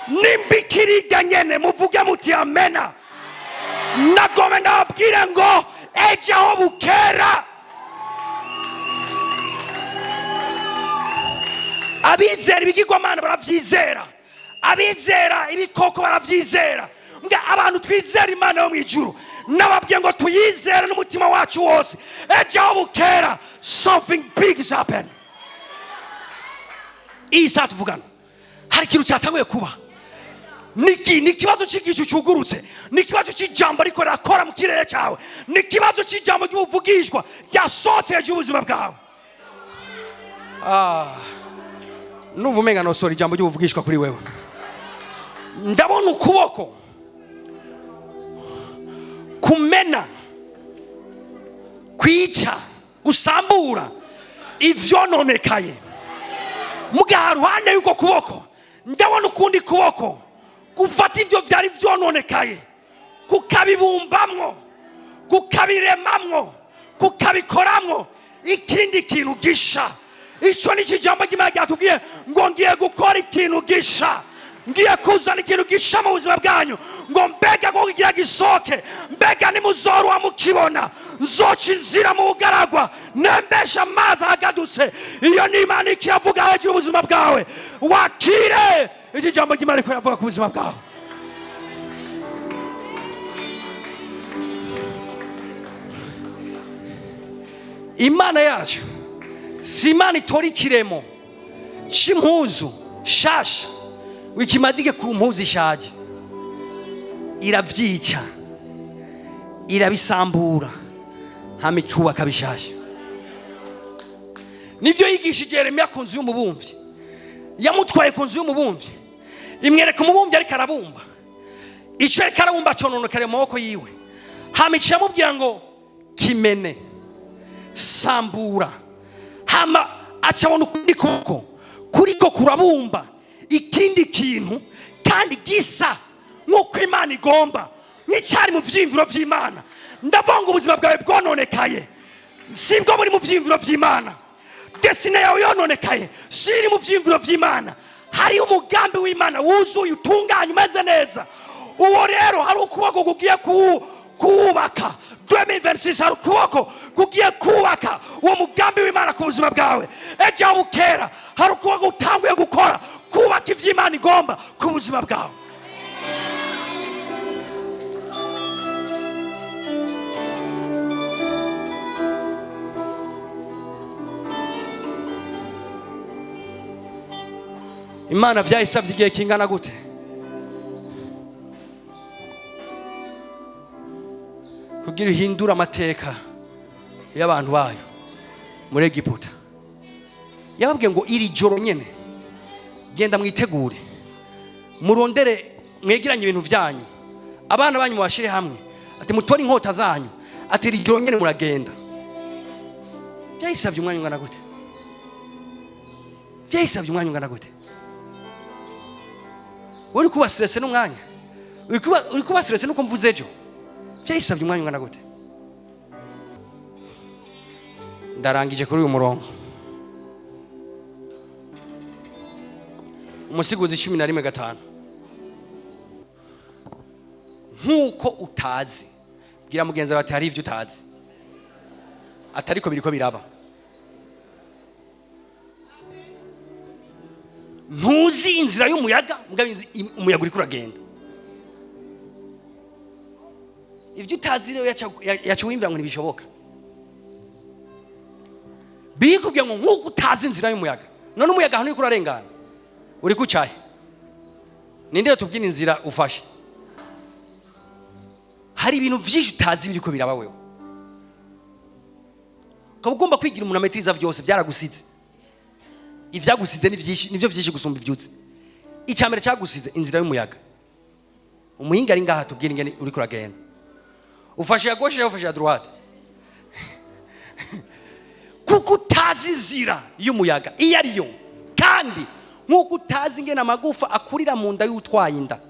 nimbikiriga nyene muvuge muti amena. Nagome ndabwire ngo ejo aho bukera abizera ibigirwamana baravyizera, abizera ibikoko baravyizera. Nga abantu twizera Imana yo mwijuru nababwiye ngo tuyizere n'umutima wacu wose. Ejo aho bukera something big is happen. Isa tuvugana hari ikintu cyatanguye kuba. Ni kibazo cy'igicu cyugurutse, ni kibazo cy'ijambo ariko rakora mu kirere cyawe, ni kibazo cy'ijambo ry'ubuvugishwa ryasohotse hejuru y'ubuzima bwawe. Nuvu menga no sorry ijambo ry'ubuvugishwa kuri wewe. Ndabona ukuboko kumena, kwica, gusambura ivyononekaye. Mugaharuhane yuko kuboko ndabona ukundi kuboko gufata ivyo vyari vyononekaye kukabibumbamwo, kukabiremamwo, kukabikoramwo ikindi kintu gisha. Ico ni kijambo cy'Imana cyatubwiye ngo ngiye gukora ikintu gisha, ngiye kuzana ikintu gisha mu buzima bwanyu. Ngo mbega ko kigira gisoke, mbega ni muzoro wa mukibona zoca inzira mu bugaragwa nembesha amazi agadutse. Iyo ni Imana ikiyavuga hejuru ubuzima bwawe. Wakire iki jambo cy'Imana ko yavuga ku buzima bwawe. Imana yacu si Imana itora ikiremo c'impuzu shasha wikimadike ku mpuzu ishaje, iravyica, irabisambura, hama ikubaka bishasha. Nivyo yigishije Yeremiya ku nzu y'umubumvyi. Yamutwaye ku nzu y'umubumvyi imwereka umubumvyi ariko arabumba. Ico ariko arabumba cononekare mu maboko yiwe. Hama icamubwira ngo kimene, sambura. Hama acabona ukundi koko kuriko kurabumba ikindi kintu kandi gisa nk'uko Imana igomba, nk'icyari mu vyimviro vy'Imana. Ndavanga ubuzima bwawe bwononekaye sibwo muri mu vyimviro vy'Imana. Desine yawe yononekaye siri mu vyimviro vy'Imana. Hari umugambi w'Imana wuzuye utunganye umeze neza. Uwo rero hari ukuboko kugiye kuwubaka 2026, hari ukuboko kugiye kubaka uwo mugambi w'Imana ku buzima bwawe. Ejo aho bukera hari ukuboko utanguye gukora kubaka ivy'Imana igomba ku buzima bwawe. Imana byayisabye igihe kingana gute? Kugira ihindura amateka y'abantu bayo muri Egiputa. Yababwiye ngo iri joro nyene genda mwitegure, murondere mwegeranye ibintu byanyu, abana banyu mubashire hamwe, ati mutore inkota zanyu, ati iri joro nyene muragenda. Byayisabye umwanya ungana gute? Byayisabye umwanya ungana gute? Uri kuba stress n'umwanya, uri kuba stress nuko mvuze ejo. Byayisabye umwanya ungana gute? Ndarangije kuri uyu murongo. Umusiguzi 11:5. Nkuko utazi, bwira mugenzi wawe ati hari ivyo utazi, atariko biriko biraba. Ntuzi inzira y'umuyaga, mugabe umuyaga uri kuragenda. Ivyo utazi rero yaca wimvira ngo ntibishoboka. Bikubwiye ngo nkuko utazi inzira y'umuyaga, none umuyaga hano uri kurarengana, uri kucaye. Ninde yatubwira inzira ufashe? Hari ibintu vyinshi utazi biriko biraba wewe. Ukaba ugomba kwigira umuntu ametiriza vyose, byaragusize. Ivyagusize ni vyinshi, nivyo vyinshi gusumba ivyutse. Icyambere cyagusize inzira y'umuyaga. Umuhinga ari ngaha tubwira ingene uri kuragenda. Ufashe ya gauche ufashe ya droite. Kuko utazi inzira y'umuyaga iyo ariyo, kandi nkuko utazi ingene amagufa akurira mu nda y'utwaye inda.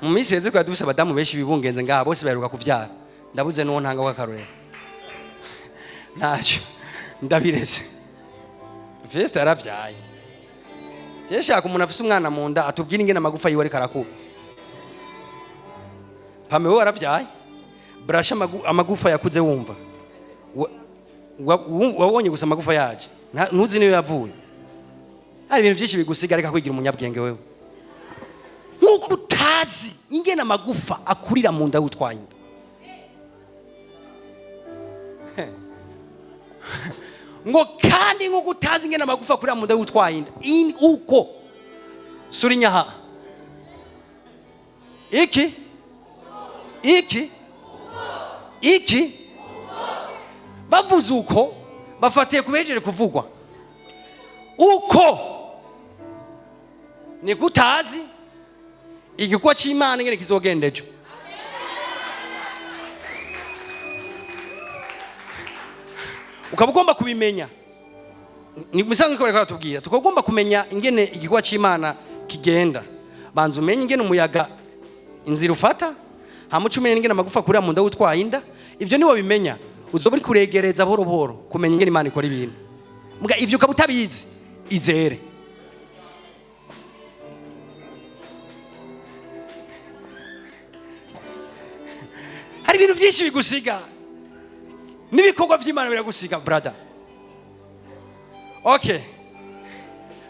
Mu minsi yeze kwa dufise abadamu benshi bibungenze ngaha, bose baheruka kuvyara. Ndabuze n'uwo ntanga w'akarorero. Nacho ndabireze. Veste aravyaye. Cyeshaka umuntu afise umwana mu nda atubwira ingene amagufa yiwe ariko arakura. Pame we aravyaye. Brasha amagufa yakuze wumva. Wabonye gusa amagufa yaje. Ntuzi niyo yavuye. Hari ibintu byinshi bigusiga reka kwigira umunyabwenge wewe. Nkuko utazi ingene amagufa akurira mu nda y'utwaye inda. Ngo kandi nkuko utazi ingene amagufa akurira mu nda y'utwaye inda. Uko surinya ha. Iki bavuze uko bafatiye kubejeje kuvugwa. Uko ni kutazi igikwa cy'Imana ingene kizogenda ejo. Ukaba ugomba kubimenya. Ni musanzwe ko bareka tubwira, tukagomba kumenya ingene igikwa cy'Imana kigenda. Banza umenye ingene umuyaga inzira ufata, hamucumenye ingene amagufa kurira mu nda y'utwaye inda. Ivyo niwo bimenya, uzoba uri kuregereza buhoro buhoro kumenya ingene Imana ikora ibintu. Muga ivyo ukaba utabizi, izere. Hari ibintu byinshi bigusiga, n'ibikorwa by'Imana biragusiga brother. Okay,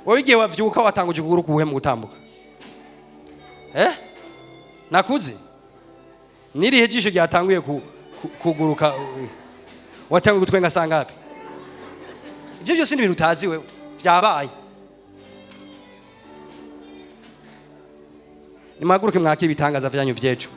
wowe igihe wavyuka watanguje ukuguru kubuhe mu gutambuka? Nakuzi nirihe jisho ryatanguye kuguruka, watanguye gutwenga sangapi? Ivyo byose ni ibintu utazi wewe, byabaye. Nimaguruke mwakira ibitangaza vyanyu vyejo.